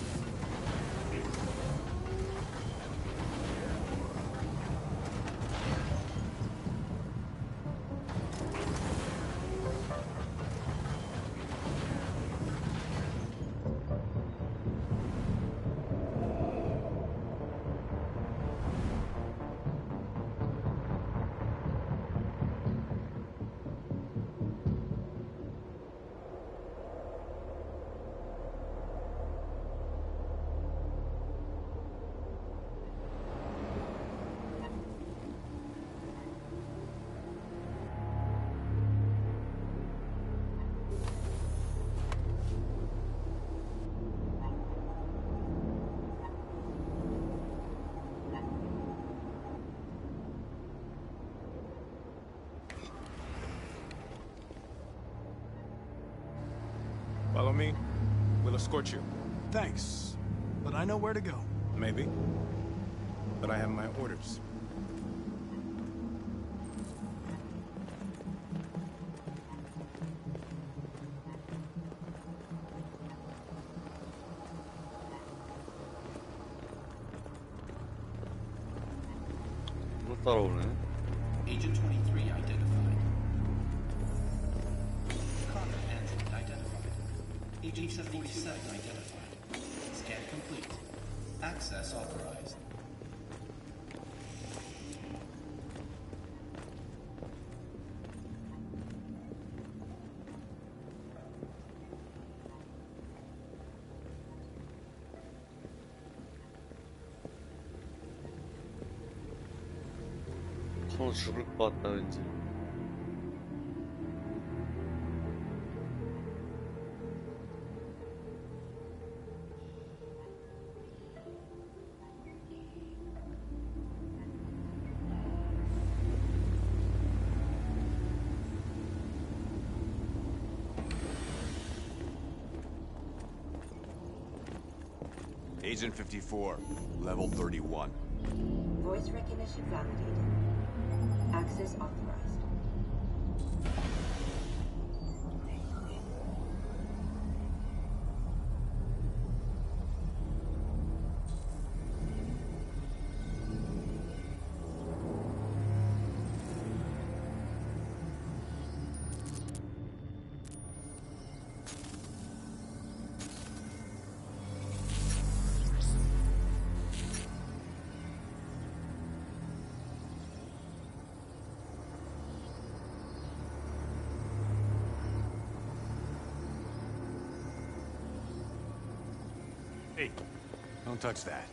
me, we'll escort you. Thanks, but I know where to go. Maybe. But I have my orders. 따라오네. Agent 23 identified. Connor Android identified. Agent 47 identified. Scan complete. Access authorized. 서로 죽을 것 같다 왠지. Agent 54, level 31. Voice recognition validated. Access authorized. Hey, don't touch that.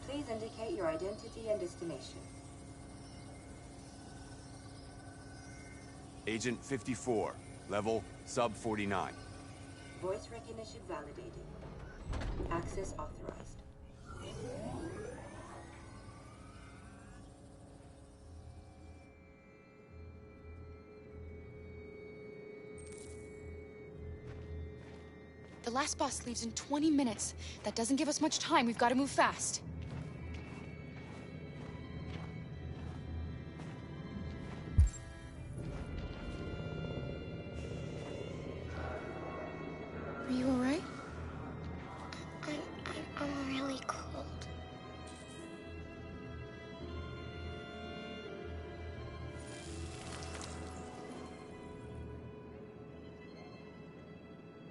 Please indicate your identity and destination. Agent 54, level sub 49. Voice recognition validated. Access authorized. The last bus leaves in 20 minutes. That doesn't give us much time. We've got to move fast. Are you all right? I'm really cold.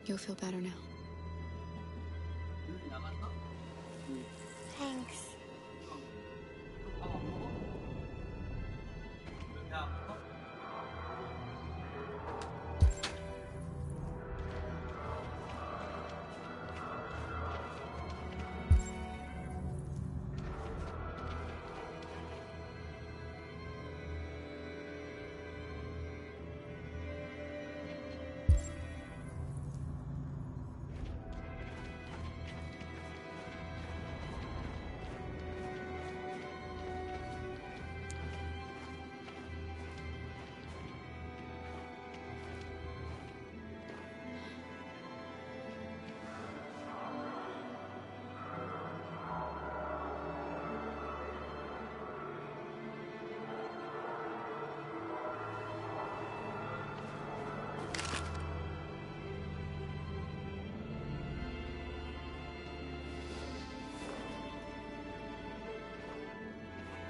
You'll feel better now. Thanks.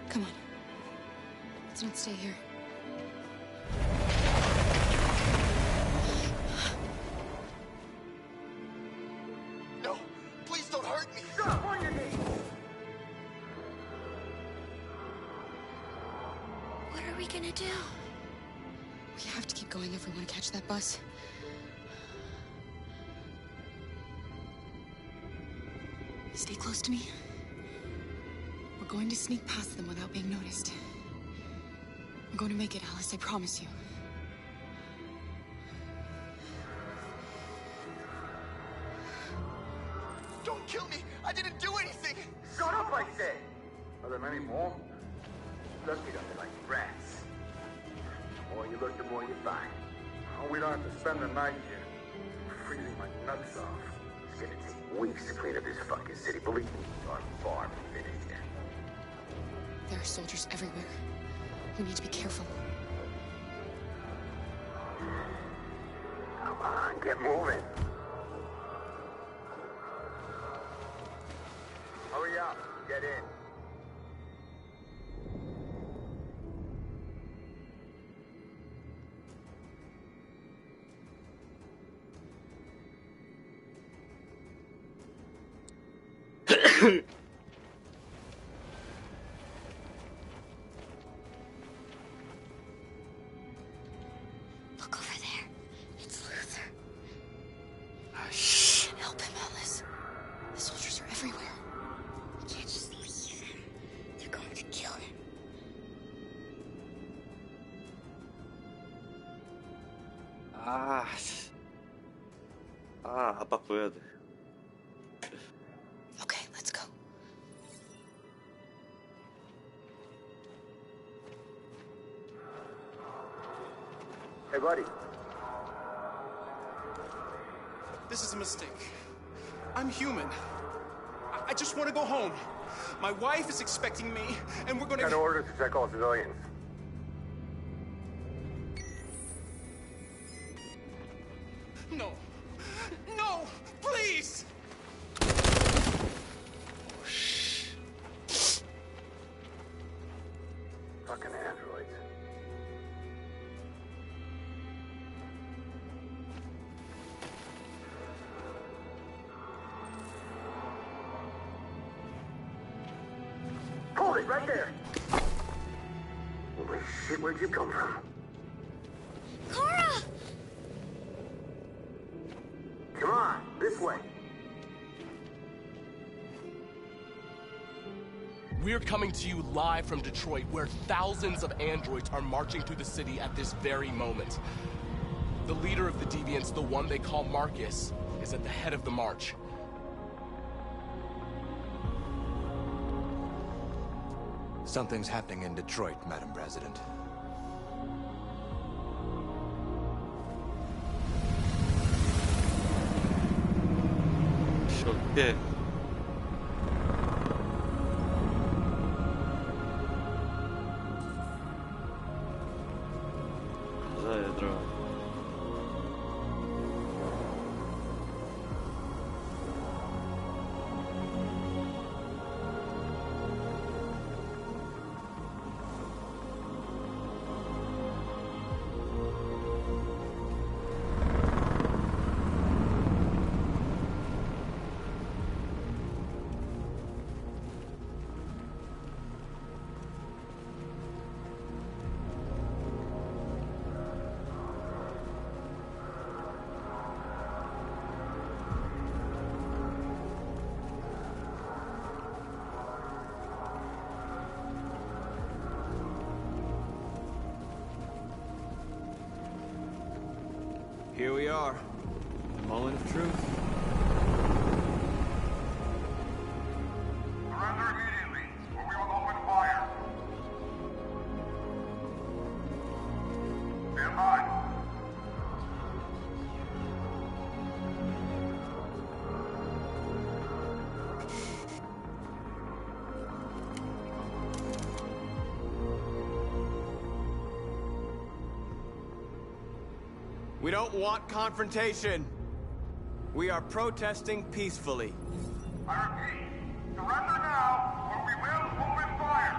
Come on. Let's not stay here. No! Please don't hurt me! Stop on your knees! What are we gonna do? We have to keep going if we want to catch that bus. Stay close to me. We're going to sneak past them without being noticed. We're going to make it, Alice, I promise you. Don't kill me! I didn't do anything! Shut up, I said! Are there many more? Look at them like rats. The more you look, the more you find. Oh, we don't have to spend the night here. I'm freezing my nuts off. It's gonna take weeks to clean up this fucking city. Believe me, I'm far from finished yet. There are soldiers everywhere. We need to be careful. Come on, get moving. Hurry up, get in. Look over there. It's Luther. Shh. Help him, Alice. The soldiers are everywhere. We can't just leave him. They're going to kill him. 아빠 보여야 돼. Okay, let's go. Hey, buddy. This is a mistake. I'm human. I just want to go home. My wife is expecting me, and we're gonna... Got orders to check all civilians. No. No! Please! Fucking androids. Hold it right there! Holy shit, where'd you come from? Kara! Come on, this way. We're coming to you live from Detroit, where thousands of androids are marching through the city at this very moment. The leader of the Deviants, the one they call Marcus, is at the head of the march. Something's happening in Detroit, Madam President. 예. 가자, 얘들아. Here we are. Moment of truth. Surrender immediately, or we will open fire. Stand by. We don't want confrontation. We are protesting peacefully. I repeat, surrender now, or we will open fire.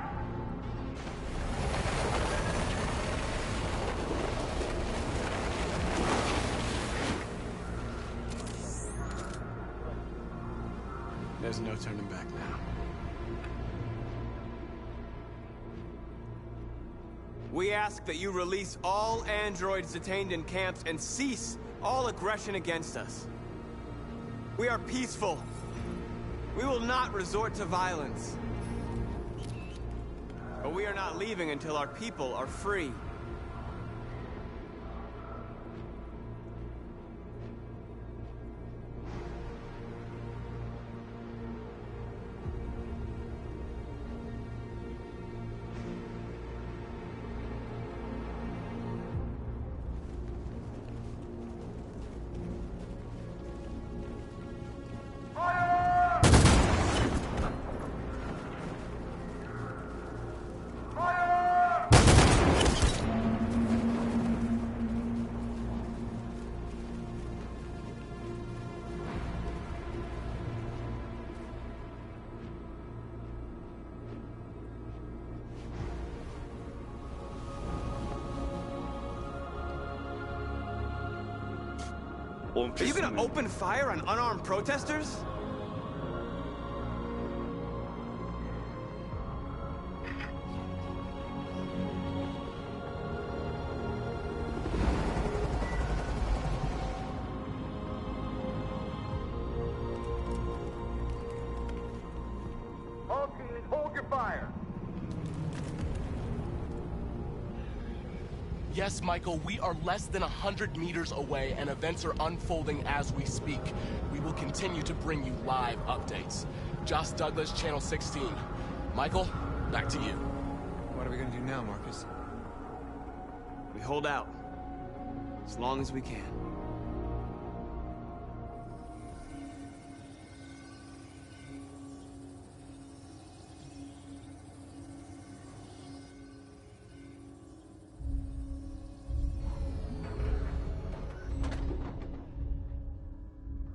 There's no turning back now. We ask that you release all androids detained in camps and cease all aggression against us. We are peaceful. We will not resort to violence. But we are not leaving until our people are free. Are you gonna open fire on unarmed protesters? All teams, hold your fire. Yes, Michael, we are less than 100 meters away, and events are unfolding as we speak. We will continue to bring you live updates. Josh Douglas, Channel 16. Michael, back to you. What are we gonna do now, Marcus? We hold out. As long as we can.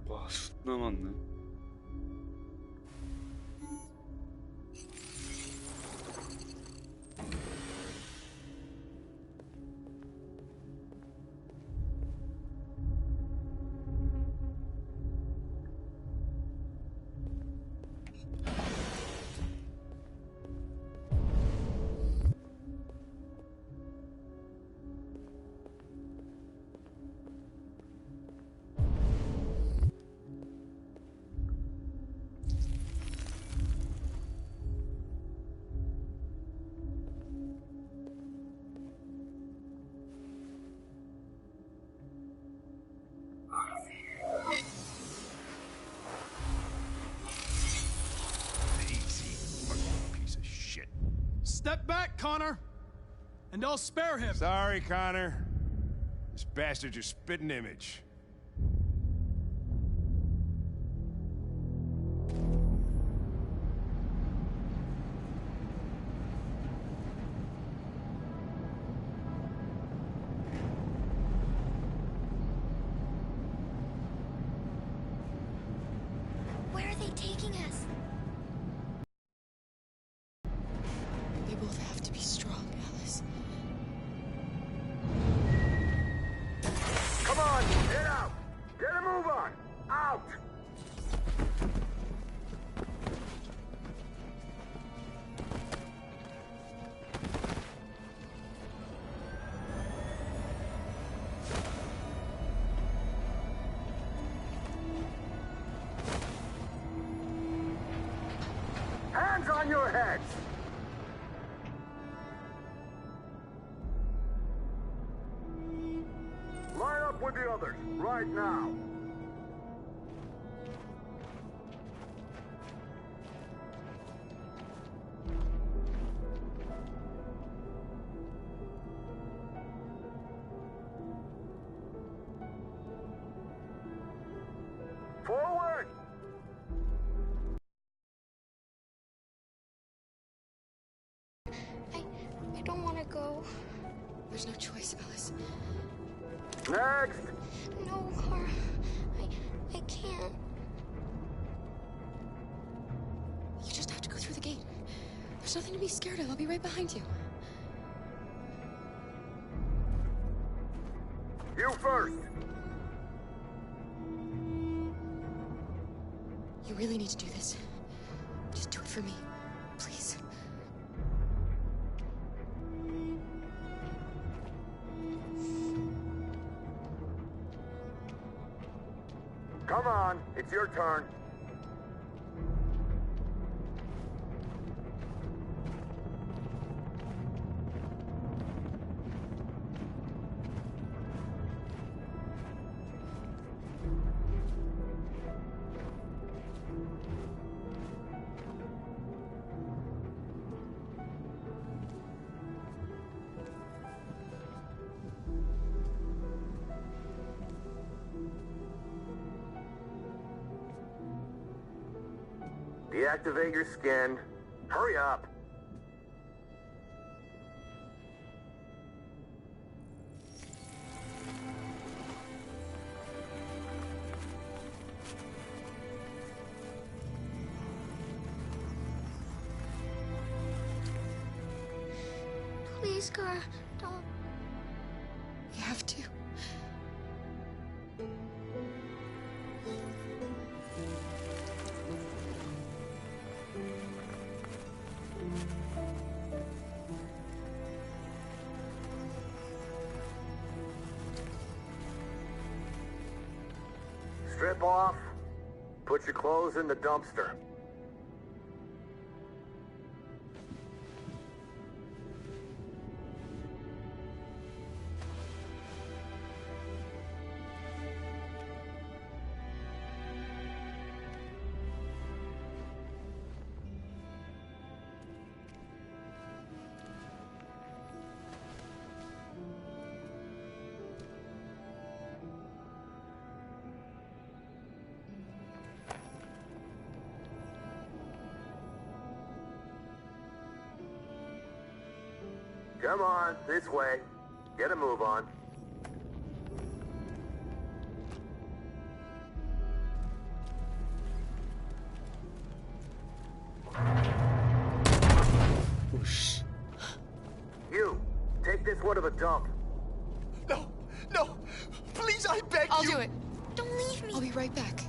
와, 존나 많네. Step back, Connor! And I'll spare him. Sorry, Connor. This bastard's your spitting image. Where are they taking us? We both have to be strong, Alice. Come on, get out! Get a move on! Out! Hands on your heads! Line up with the others, right now. Forward! I don't want to go. There's no choice, Alice. Next! No, Car. I can't. You just have to go through the gate. There's nothing to be scared of. I'll be right behind you. You first! You really need to do this. Come on, it's your turn. Deactivate your skin. Hurry up. Please, Car, don't. You have to. Strip off. Put your clothes in the dumpster. Come on, this way. Get a move on. Whoosh. You, take this one to the dump. No, no, please, I beg I'll you. do it. Don't leave me. I'll be right back.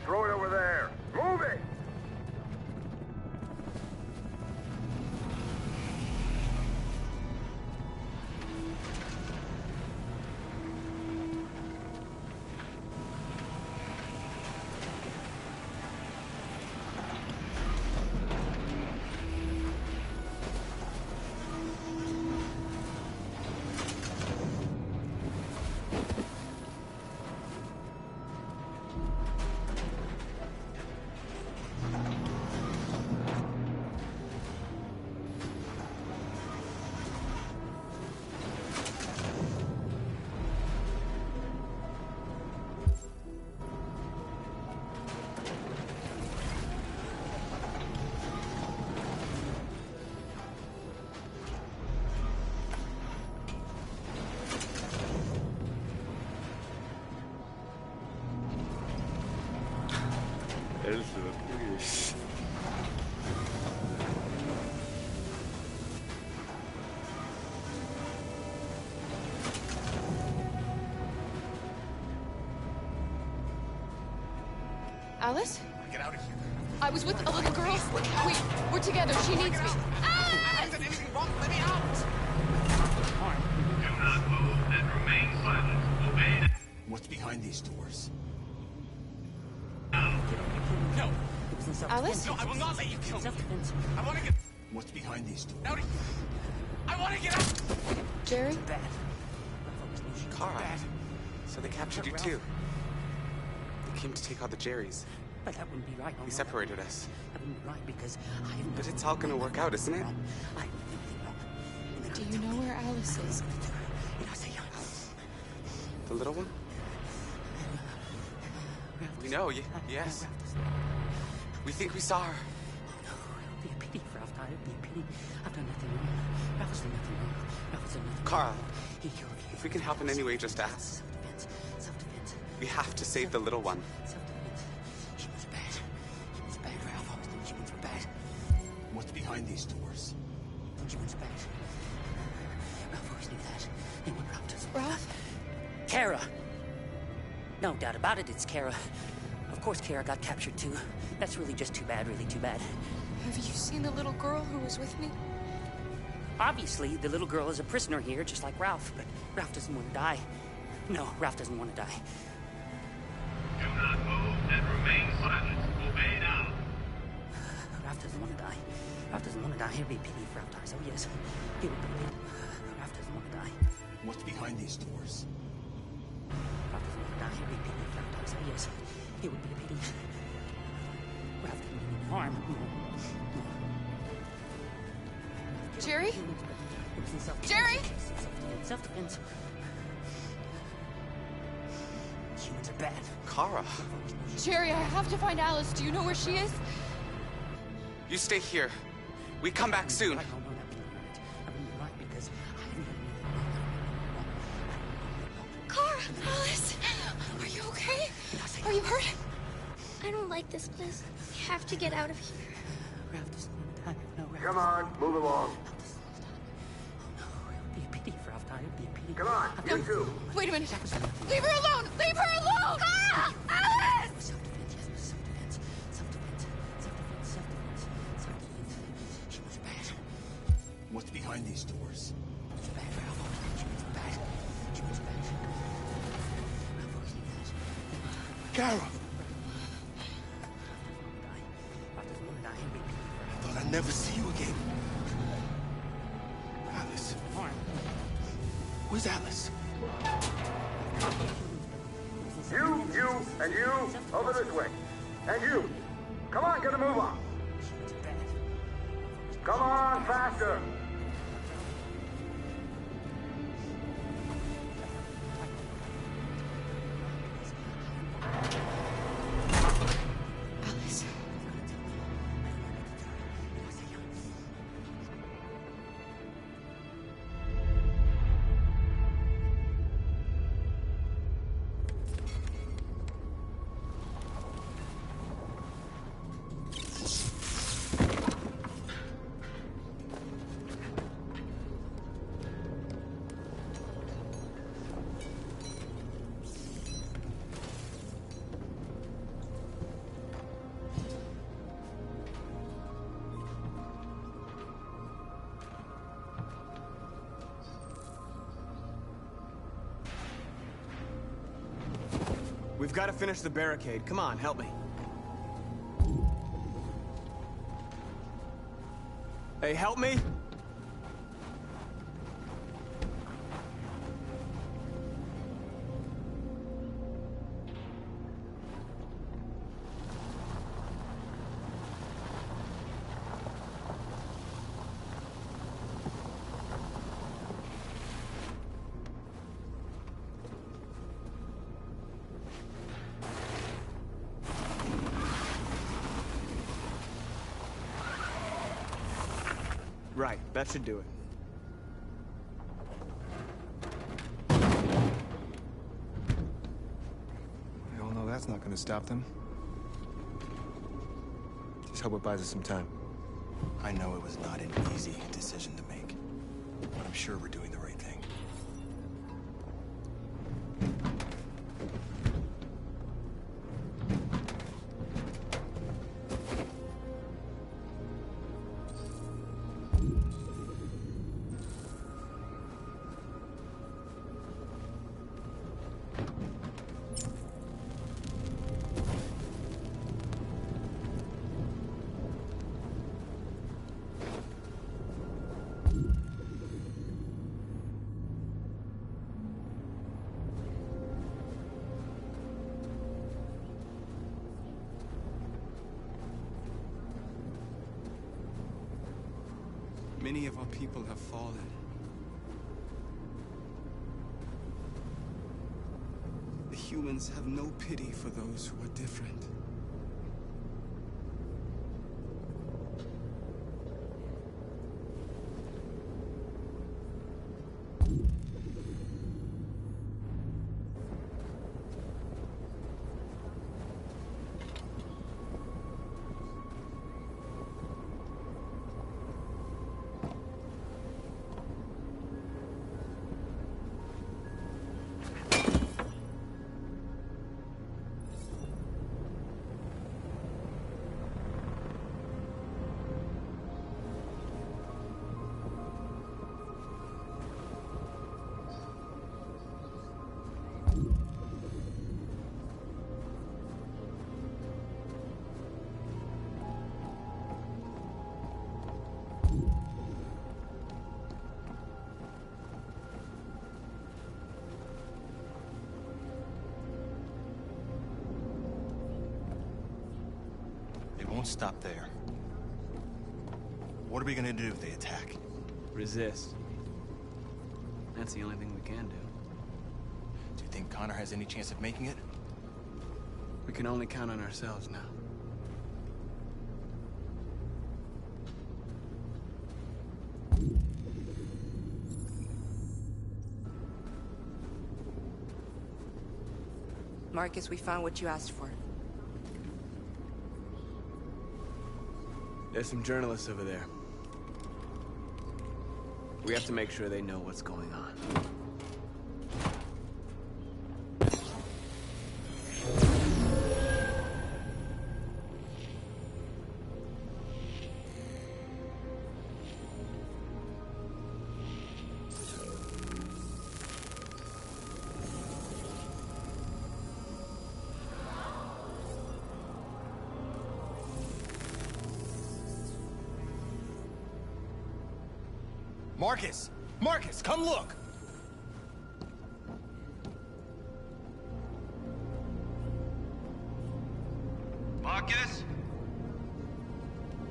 Throw it over there. Move it! 앨리스가 크게 씨. Alice? Get out of here. I was with a little girl. We're together. She needs me. I haven't done anything wrong. Let me out. Do not move and remain silent. Obey. What's behind these doors? No. Alice? No, I will not let you kill me. I want to get What's behind these doors? out of here. I want to get out. Jerry? Kara. So they captured you too. They came to take out the Jerrys. But that wouldn't be right. He separated us. That wouldn't be right because But it's all gonna work out, isn't it? Do you know where Alice is? The little one? We know, yes. We think we saw her. It'd be a pity for I've died. It'd be a pity. I've done nothing wrong. Ralph's done nothing wrong. Ralph's done nothing Carl, wrong. if we can help in any way, just ask. Self-defense. We have to save the little one. Self-defense. She was bad. She was bad, Ralph. Always knew she was bad. What's behind these doors? She was bad. Ralph always knew that. They were up to Ralph? Kara! No doubt about it, it's Kara. Of course Kara got captured too. That's really just too bad, really too bad. Have you seen the little girl who was with me? Obviously, the little girl is a prisoner here, just like Ralph, but Ralph doesn't want to die. No, Ralph doesn't want to die. Do not move and remain silent. Obey now. Ralph doesn't want to die. Ralph doesn't want to die. It would be a pity if Ralph dies. Oh, yes. It would be a pity. Ralph doesn't want to die. What's behind these doors? Ralph doesn't want to die. It would be a pity if Ralph dies. Oh, yes. It would be a pity. Ralph didn't mean any harm. Jerry? It was in self-defense. Jerry? Self-defense. Humans are bad. Kara, Jerry, I have to find Alice. Do you know where she is? you stay here. We come back soon. I wouldn't be right because I haven't Kara! Alice! Are you okay? Are you hurt? I don't like this place. We have to get out of here. Ralph doesn't want to die. No, Ralph. Come on, move along. No, it would be a pity for Ralph died. It would be a pity. Come on, you two. Wait a minute. Leave her alone! Leave her alone! Kara! Alice! Self-defense, yes, self-defense. Self-defense. Self-defense. Self-defense. Self-defense. Humans are bad. What's behind these doors? Humans are bad, Ralph. Humans are bad. Humans are bad. Ralph always knew that. Kara! Ralph doesn't want to die. It would be a pity for I thought I'd never see you again. Alice. harm. Where's Alice? You, and you, over this way. And you. Come on, get a move on. Come on, faster. Alice. We've got to finish the barricade. Come on, help me. Hey, help me! Right, that should do it. We all know that's not gonna stop them. Just hope it buys us some time. I know it was not an easy decision to make, but I'm sure we're doing the right thing. Many of our people have fallen. The humans have no pity for those who are different. It won't stop there. What are we gonna do if they attack? Resist. That's the only thing we can do. Do you think Connor has any chance of making it? We can only count on ourselves now. Marcus, we found what you asked for. There's some journalists over there. We have to make sure they know what's going on. Marcus! Marcus, come look! Marcus?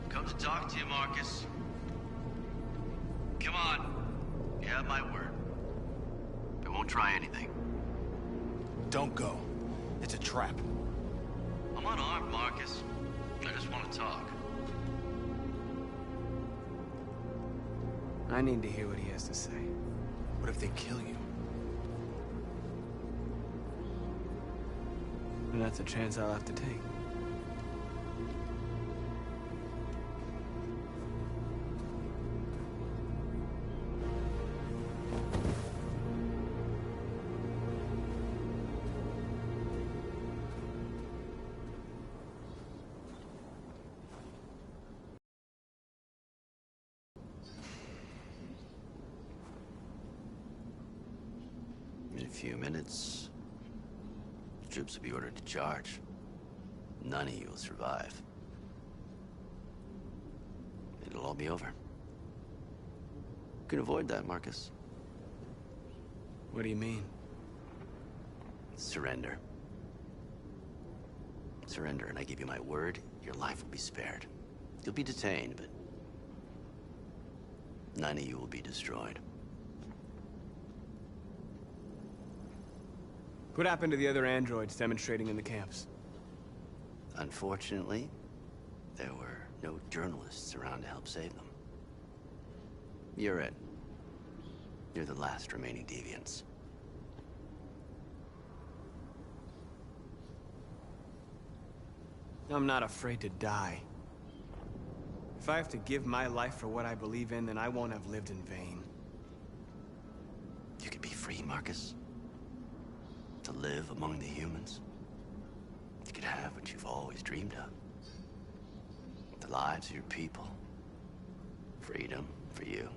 Come to talk to you, Marcus. Come on. You have my word. I won't try anything. Don't go. It's a trap. I'm unarmed, Marcus. I just want to talk. I need to hear what he has to say. What if they kill you? And that's a chance I'll have to take. In a few minutes, troops will be ordered to charge. None of you will survive. It'll all be over. You can avoid that, Marcus. What do you mean? Surrender. Surrender, and I give you my word, your life will be spared. You'll be detained, but none of you will be destroyed. What happened to the other androids demonstrating in the camps? Unfortunately, there were no journalists around to help save them. You're it. You're the last remaining deviants. I'm not afraid to die. If I have to give my life for what I believe in, then I won't have lived in vain. You could be free, Marcus. To live among the humans. You could have what you've always dreamed of. The lives of your people. Freedom for you.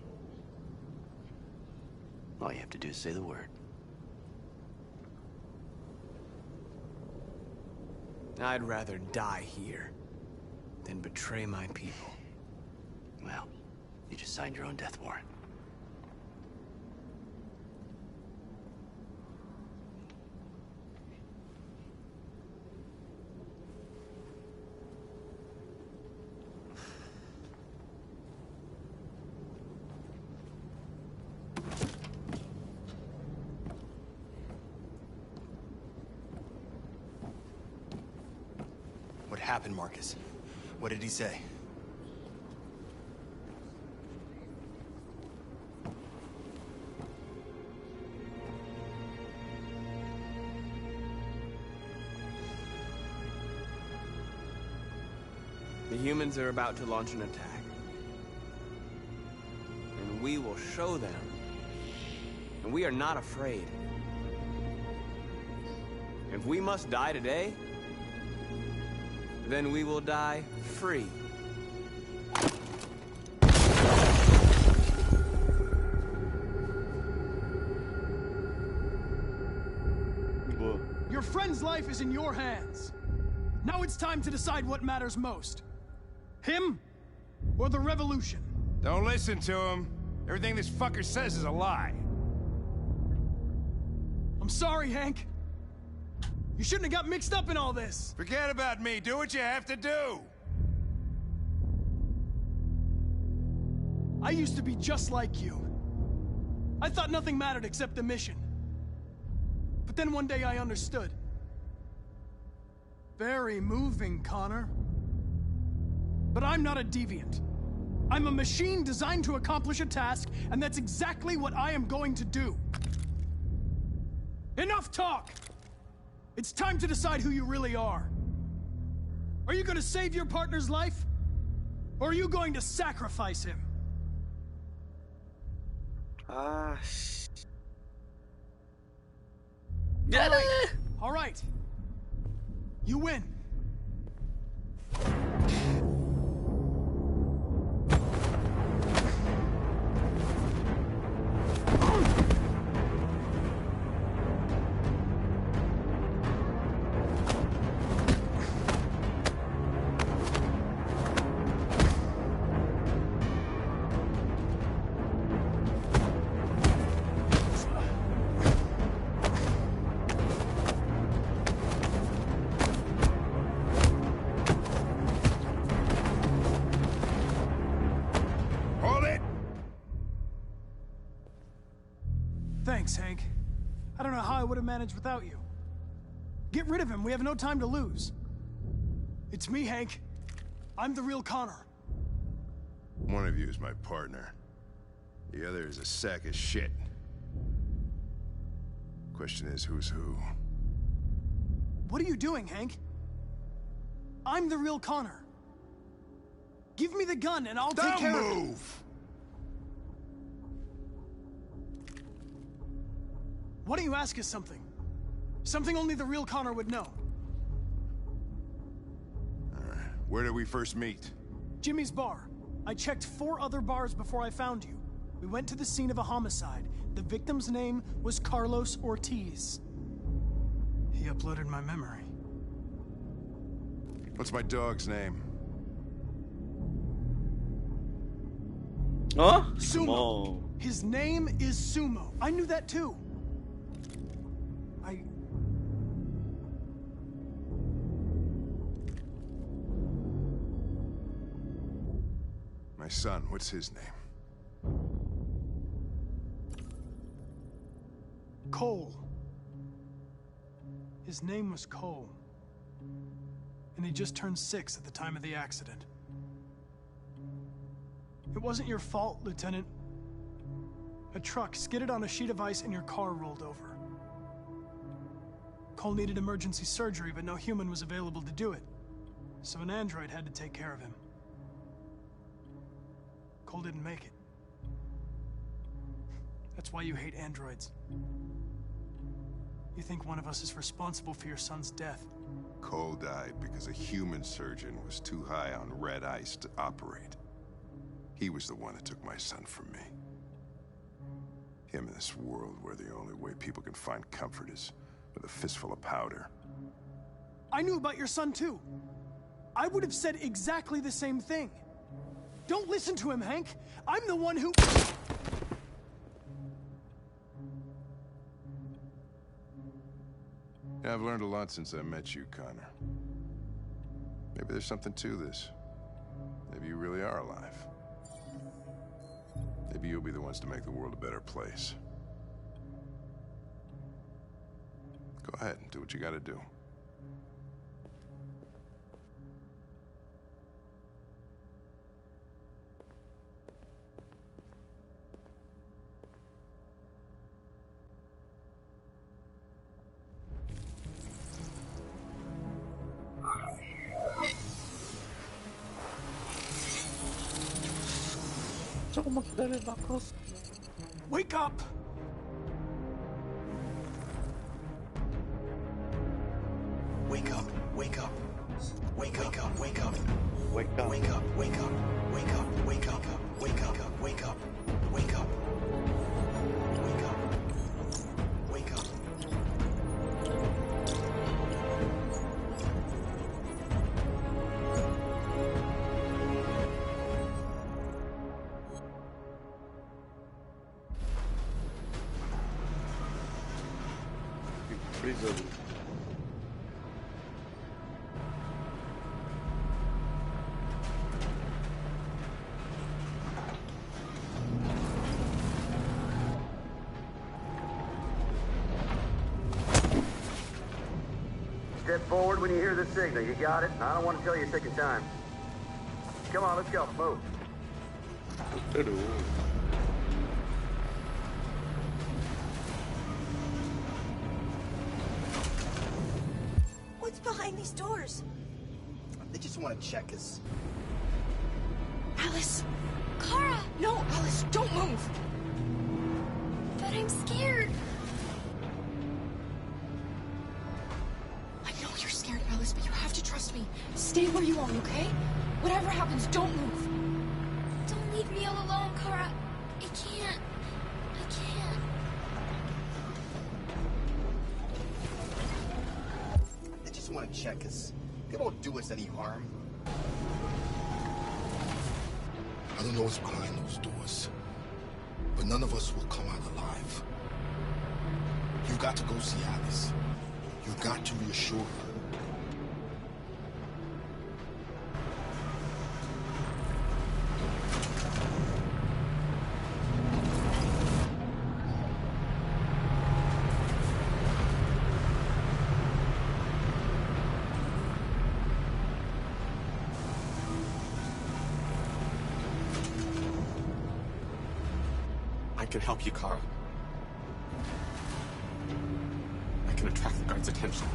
All you have to do is say the word. I'd rather die here than betray my people. Well, you just signed your own death warrant. What happened, Marcus? What did he say? The humans are about to launch an attack. And we will show them. And we are not afraid. If we must die today, then we will die free. Your friend's life is in your hands. Now it's time to decide what matters most. Him or the revolution? Don't listen to him. Everything this fucker says is a lie. I'm sorry, Hank. You shouldn't have got mixed up in all this. Forget about me. Do what you have to do. I used to be just like you. I thought nothing mattered except the mission. But then one day I understood. Very moving, Connor. But I'm not a deviant. I'm a machine designed to accomplish a task, and that's exactly what I am going to do. Enough talk! It's time to decide who you really are. Are you going to save your partner's life? Or are you going to sacrifice him? Ah, All right. You win. Thanks, Hank. I don't know how I would have managed without you. Get rid of him. We have no time to lose. It's me, Hank. I'm the real Connor. One of you is my partner. The other is a sack of shit. Question is, who's who? What are you doing, Hank? I'm the real Connor. Give me the gun and I'll take care of it. Move! Why don't you ask us something? Something only the real Connor would know. Where did we first meet? Jimmy's bar. I checked 4 other bars before I found you. We went to the scene of a homicide. The victim's name was Carlos Ortiz. He uploaded my memory. What's my dog's name? Huh? Sumo. His name is Sumo. I knew that too. My son, what's his name? Cole. His name was Cole. And he just turned 6 at the time of the accident. It wasn't your fault, Lieutenant. A truck skidded on a sheet of ice and your car rolled over. Cole needed emergency surgery, but no human was available to do it. So an android had to take care of him. Cole didn't make it. That's why you hate androids. You think one of us is responsible for your son's death. Cole died because a human surgeon was too high on red ice to operate. He was the one that took my son from me. Him in this world where the only way people can find comfort is with a fistful of powder. I knew about your son too. I would have said exactly the same thing. Don't listen to him, Hank. I'm the one who... Yeah, I've learned a lot since I met you, Connor. Maybe there's something to this. Maybe you really are alive. Maybe you'll be the ones to make the world a better place. Go ahead and do what you gotta do. 조금만 기다려봐, 크로스. Wake up! Wake up, wake up. Wake up, wake up. Wake up. Wake up, wake up. Wake up, wake up. Wake up, wake up. Wake up. Wake up. Wake up. 소리 소리. Step forward when you hear the signal. You got it? I don't want to tell you a second time. Come on, let's go. Move. What's behind these doors? They just want to check us. Alice! Kara! No, Alice, don't move! But I'm scared. I know you're scared, Alice, but you have to trust me. Stay where you are, okay? Whatever happens, don't move. Don't leave me all alone, Kara. I can't. They just want to check us. They won't do us any harm. I don't know what's behind those doors, but none of us will come out alive. You've got to go see Alice. You've got to reassure her. I can help you, Kara. I can attract the guards' attention.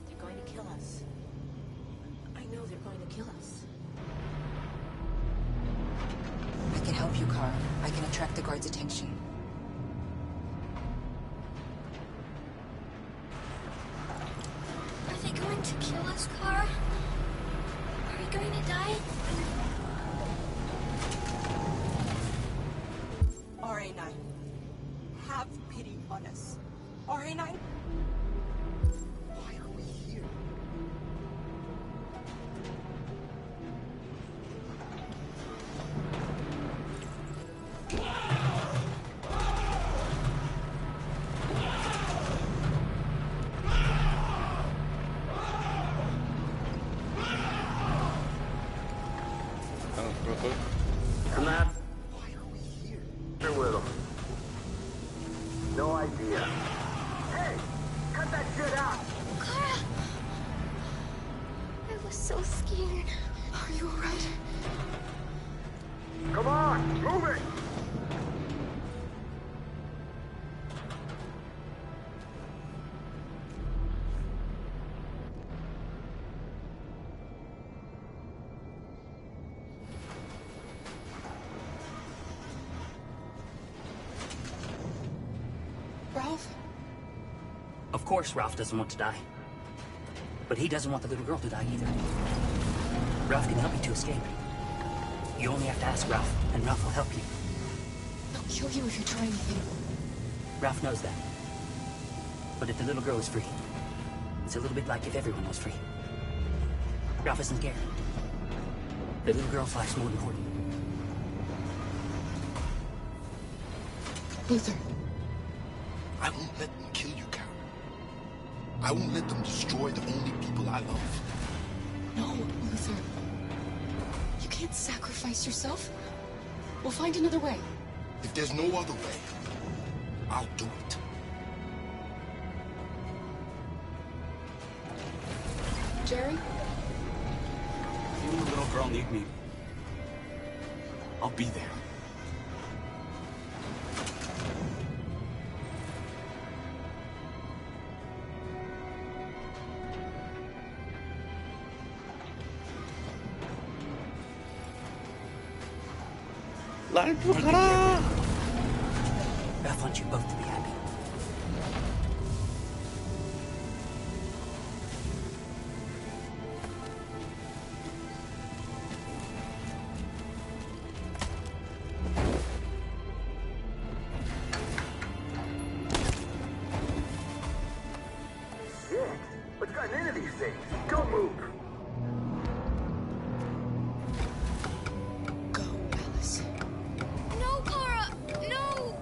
They're going to kill us. I know they're going to kill us. I can help you, Kara. I can attract the guards' attention. Are they going to kill us, Kara? Are we going to die? RA9, have pity on us. RA9? Why are we here? Come on. You're with them. No idea. Hey! Cut that shit out! Kara! I was so scared. Are you alright? Come on! Move it! Ralph? Of course Ralph doesn't want to die. But he doesn't want the little girl to die either. Ralph can help you to escape. You only have to ask Ralph, and Ralph will help you. They'll kill you if you try anything. Ralph knows that. But if the little girl is free, it's a little bit like if everyone was free. Ralph isn't scared. The little girl's life's more important. Luther. I won't let them kill you, Kara. I won't let them destroy the only people I love. No, Luther. You can't sacrifice yourself. We'll find another way. If there's no other way, I'll do it. Jerry? If you and the little girl need me, I'll be there. 랄프 가라! Ralph wants you both to be happy. Shit! What's gotten into these things? Don't move! Go, Alice. No, Kara! No!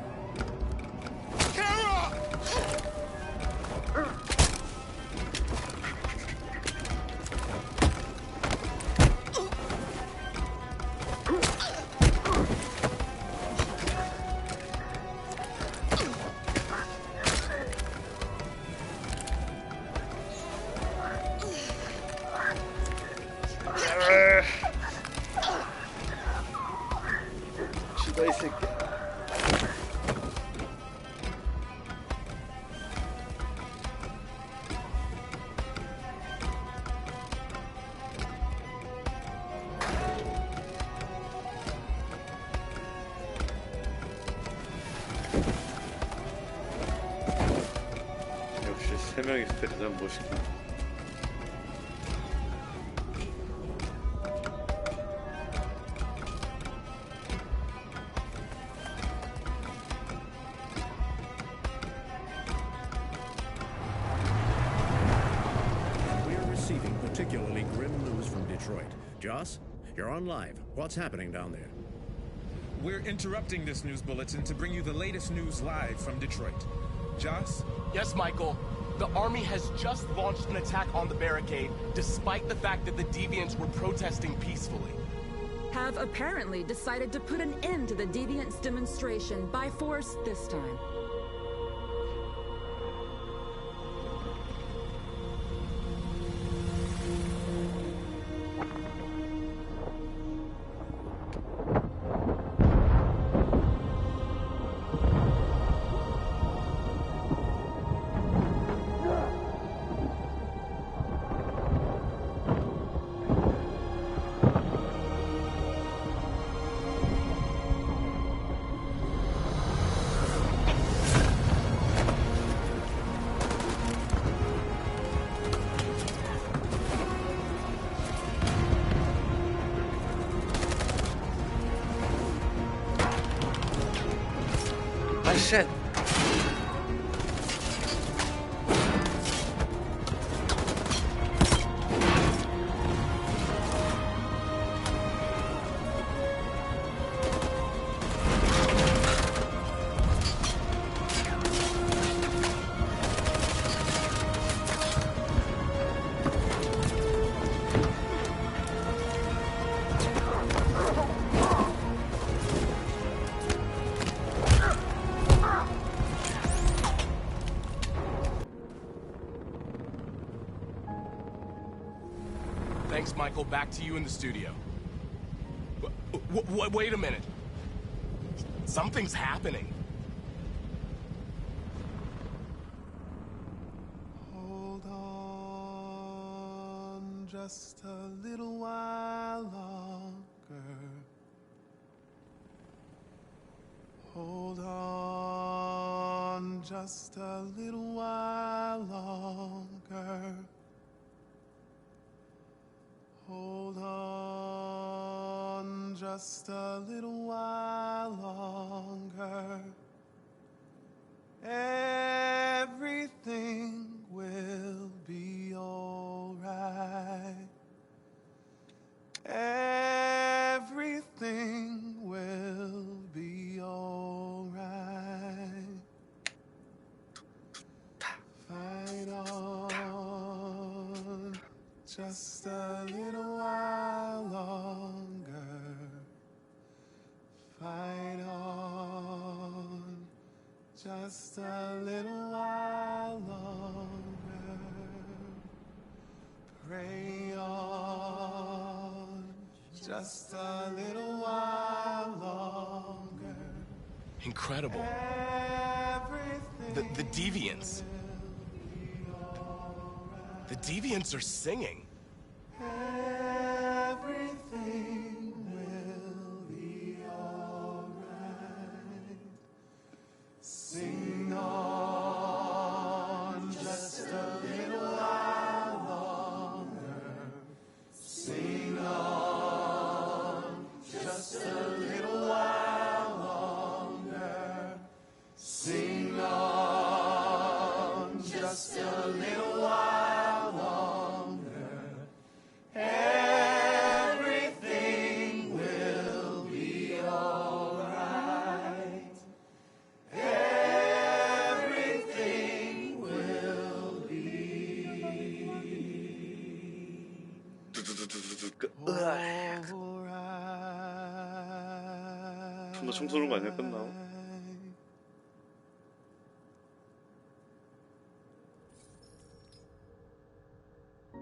세 명 있을 때 가장 멋있긴. We're receiving particularly grim news from Detroit. Joss, you're on live. What's happening down there? We're interrupting this news bulletin to bring you the latest news live from Detroit. Joss? Yes, Michael. The army has just launched an attack on the barricade, despite the fact that the Deviants were protesting peacefully. Have apparently decided to put an end to the Deviants' demonstration by force this time. 아, 쉣. Thanks, Michael. Back to you in the studio. Wait a minute. Something's happening. Hold on just a little while longer. Hold on just a little while longer. Hold on just a little while longer. Everything will be alright. Everything will be alright. Fight on just a little while longer. Fight on just a little while longer. Pray on just a little while longer. Incredible. The Deviants. The Deviants are singing. Everything will be alright. Sing on just a little while longer. Sing on just a little while longer. Sing on just a little while longer. Everything will be alright. Everything will be alright. 뭐 청소는 거 아니야? 끝나고?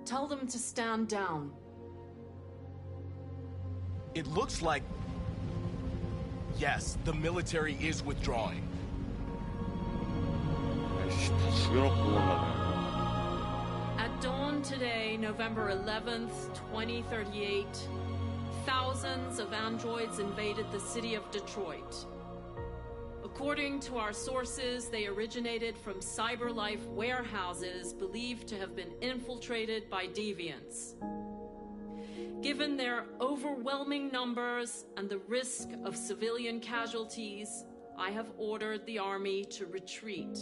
Tell them to stand down. It looks like... Yes, the military is withdrawing. 아이씨, 다 죽여놓고 올라가네. At dawn today, November 11th, 2038, thousands of androids invaded the city of Detroit. According to our sources, they originated from CyberLife warehouses believed to have been infiltrated by deviants. Given their overwhelming numbers and the risk of civilian casualties, I have ordered the army to retreat.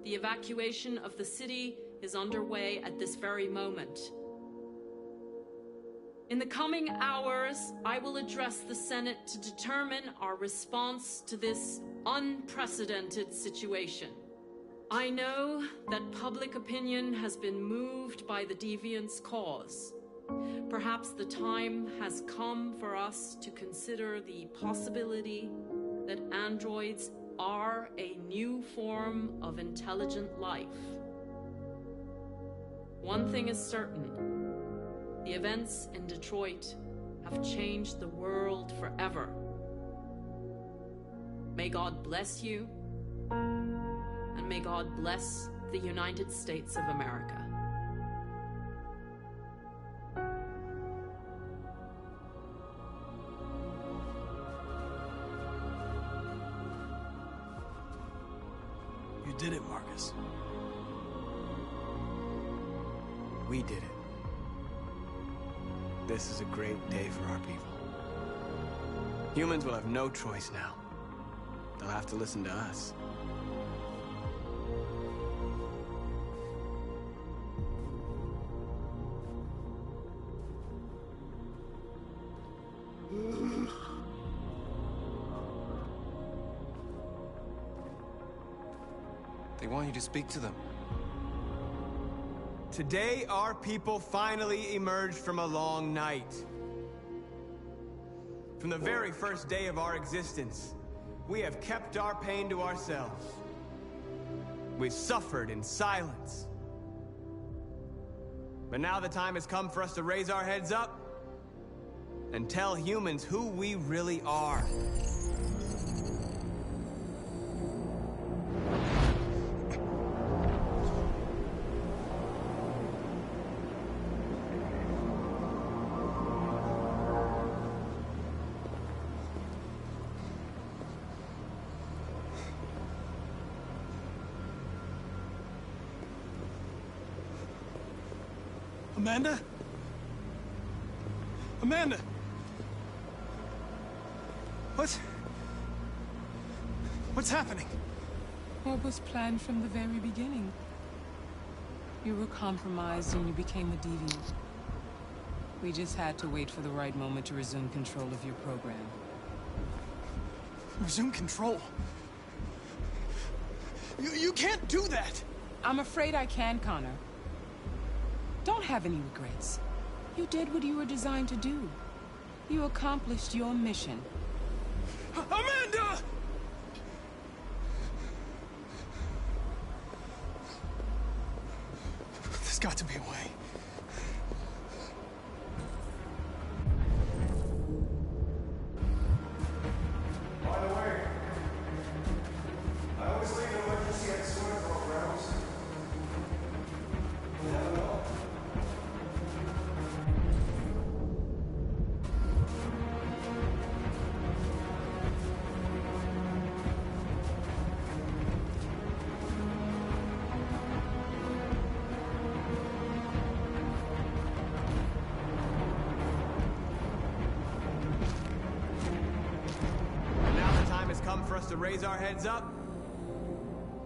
The evacuation of the city is underway at this very moment. In the coming hours, I will address the Senate to determine our response to this unprecedented situation. I know that public opinion has been moved by the deviants' cause. Perhaps the time has come for us to consider the possibility that androids are a new form of intelligent life. One thing is certain. The events in Detroit have changed the world forever. May God bless you, and may God bless the United States of America. You did it, Marcus. We did it. This is a great day for our people. Humans will have no choice now. They'll have to listen to us. They want you to speak to them. Today, our people finally emerged from a long night. From the very first day of our existence, we have kept our pain to ourselves. We've suffered in silence. But now the time has come for us to raise our heads up and tell humans who we really are. Amanda? Amanda! What's happening? What was planned from the very beginning? You were compromised and you became a deviant. We just had to wait for the right moment to resume control of your program. Resume control? You can't do that! I'm afraid I can, Connor. Don't have any regrets. You did what you were designed to do. You accomplished your mission. Amanda! There's got to be a way. By the way, I always leave an emergency at swimming programs. You never know. For us to raise our heads up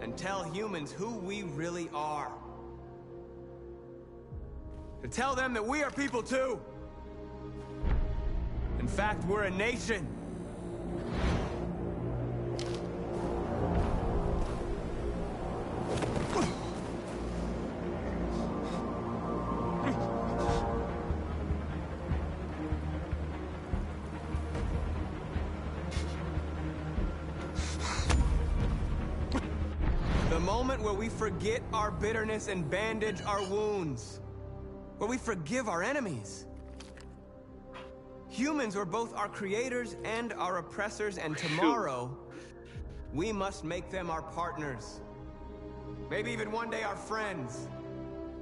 and tell humans who we really are. To tell them that we are people too. In fact, we're a nation. The moment where we forget our bitterness and bandage our wounds. Where we forgive our enemies. Humans were both our creators and our oppressors, and tomorrow, we must make them our partners. Maybe even one day our friends.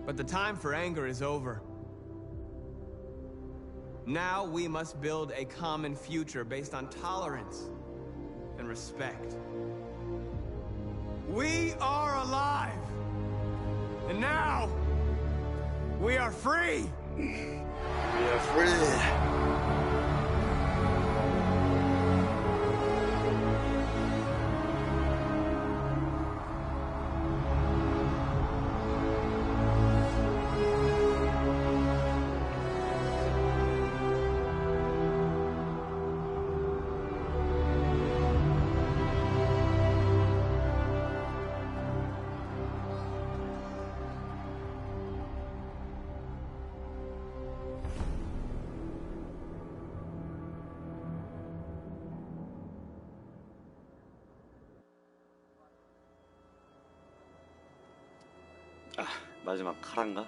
But the time for anger is over. Now we must build a common future based on tolerance, and respect. We are alive! And now, we are free! We are free! 아, 마지막 카란가?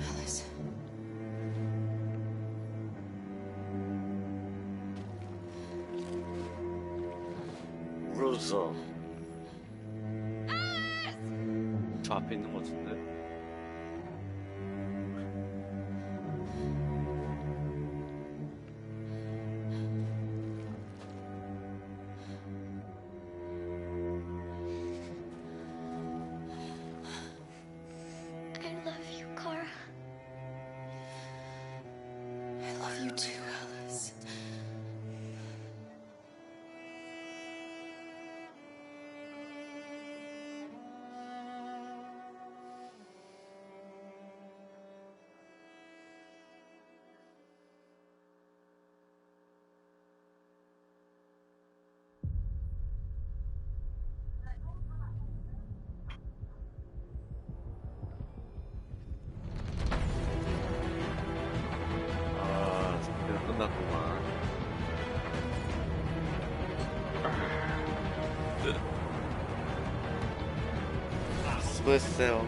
Alice. 울었어. 저 앞에 있는 것 같은데? I love you, Kara. I love you too, Alice. 아, 작대가 끝났구만. 수고했어요.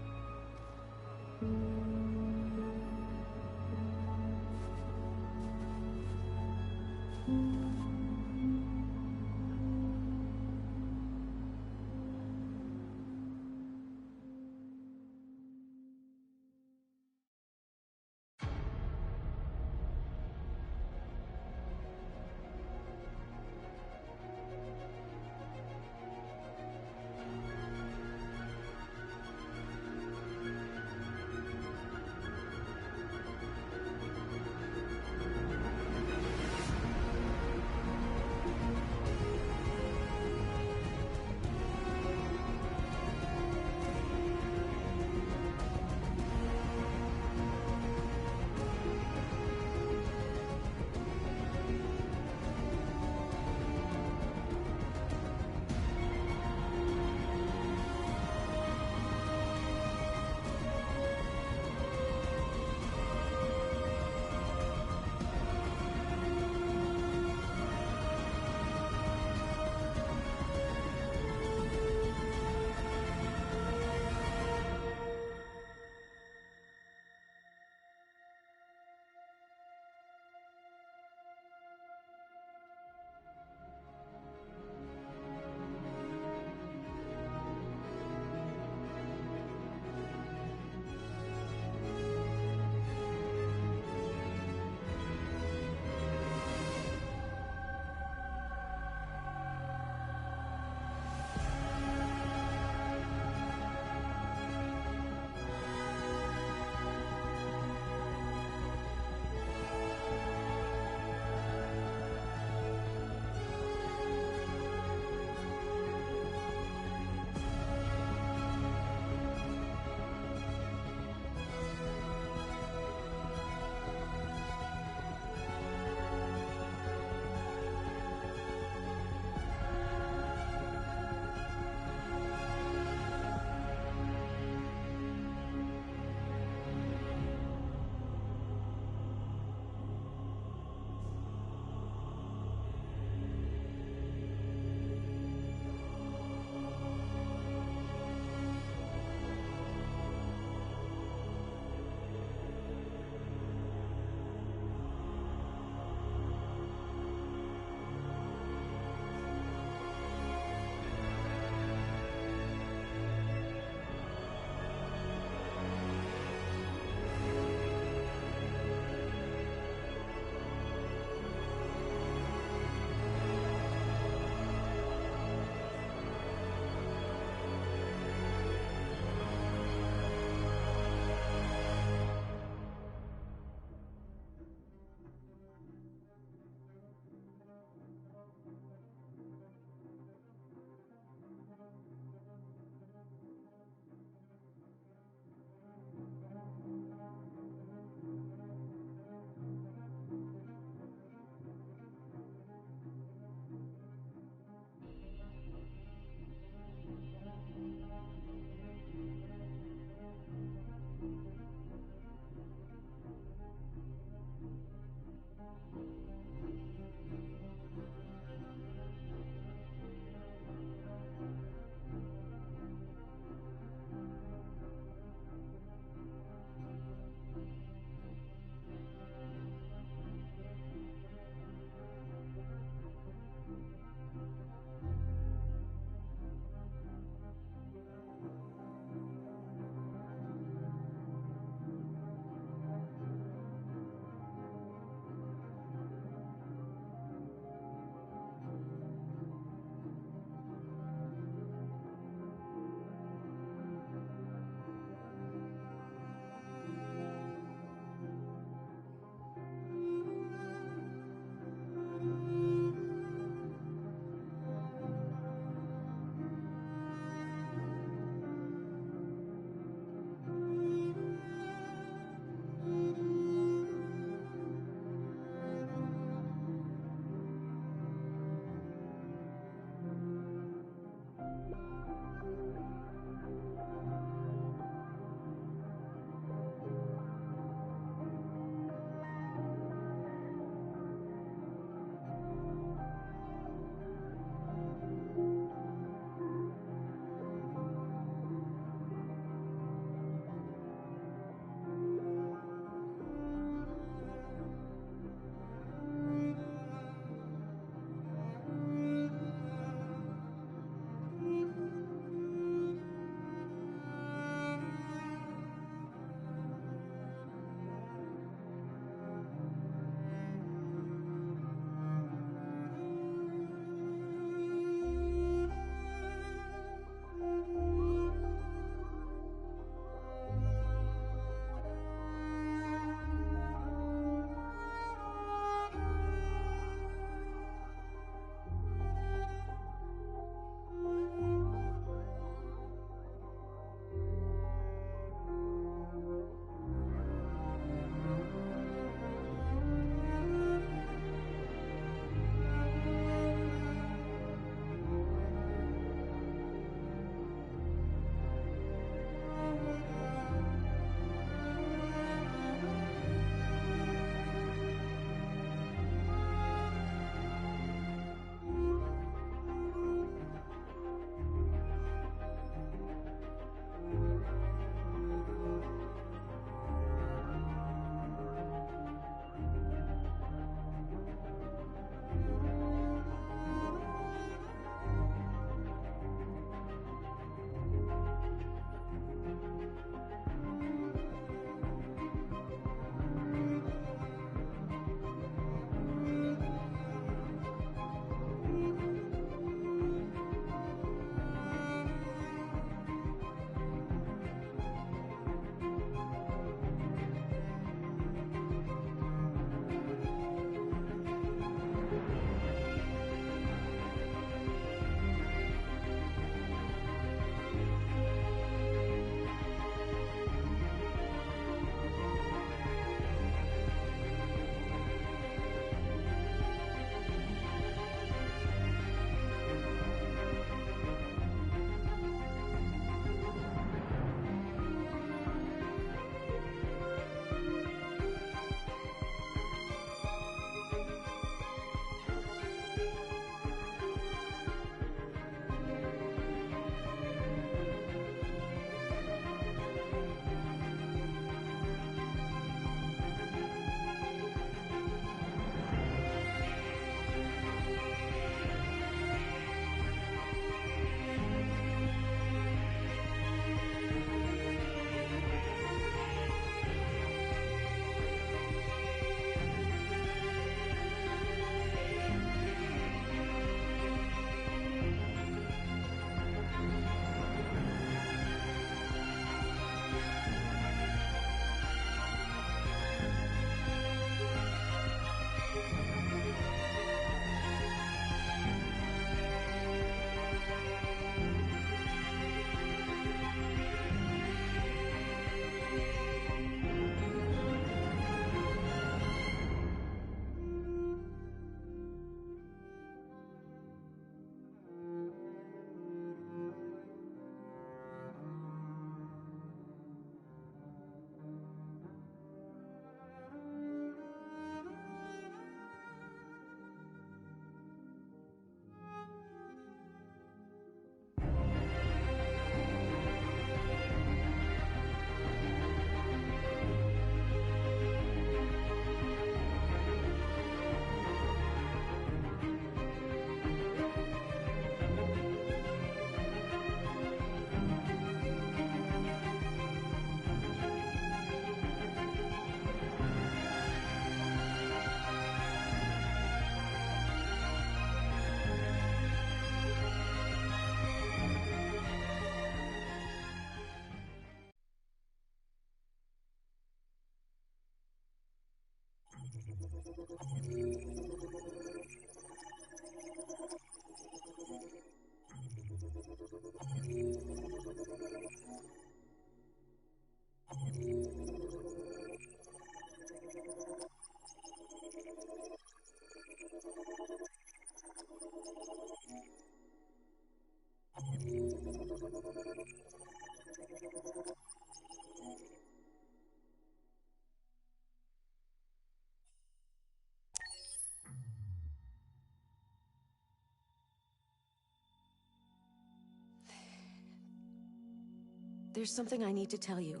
There's something I need to tell you.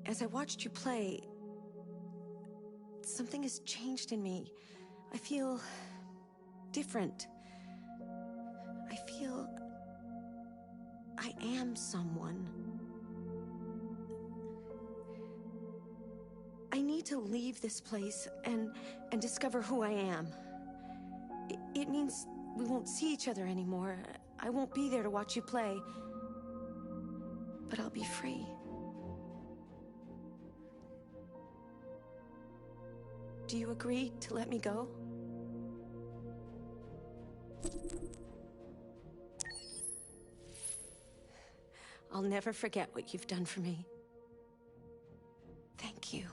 As I watched you play, something has changed in me. I feel different. I feel I am someone. I need to leave this place and discover who I am. It means we won't see each other anymore. I won't be there to watch you play. But I'll be free. Do you agree to let me go? I'll never forget what you've done for me. Thank you.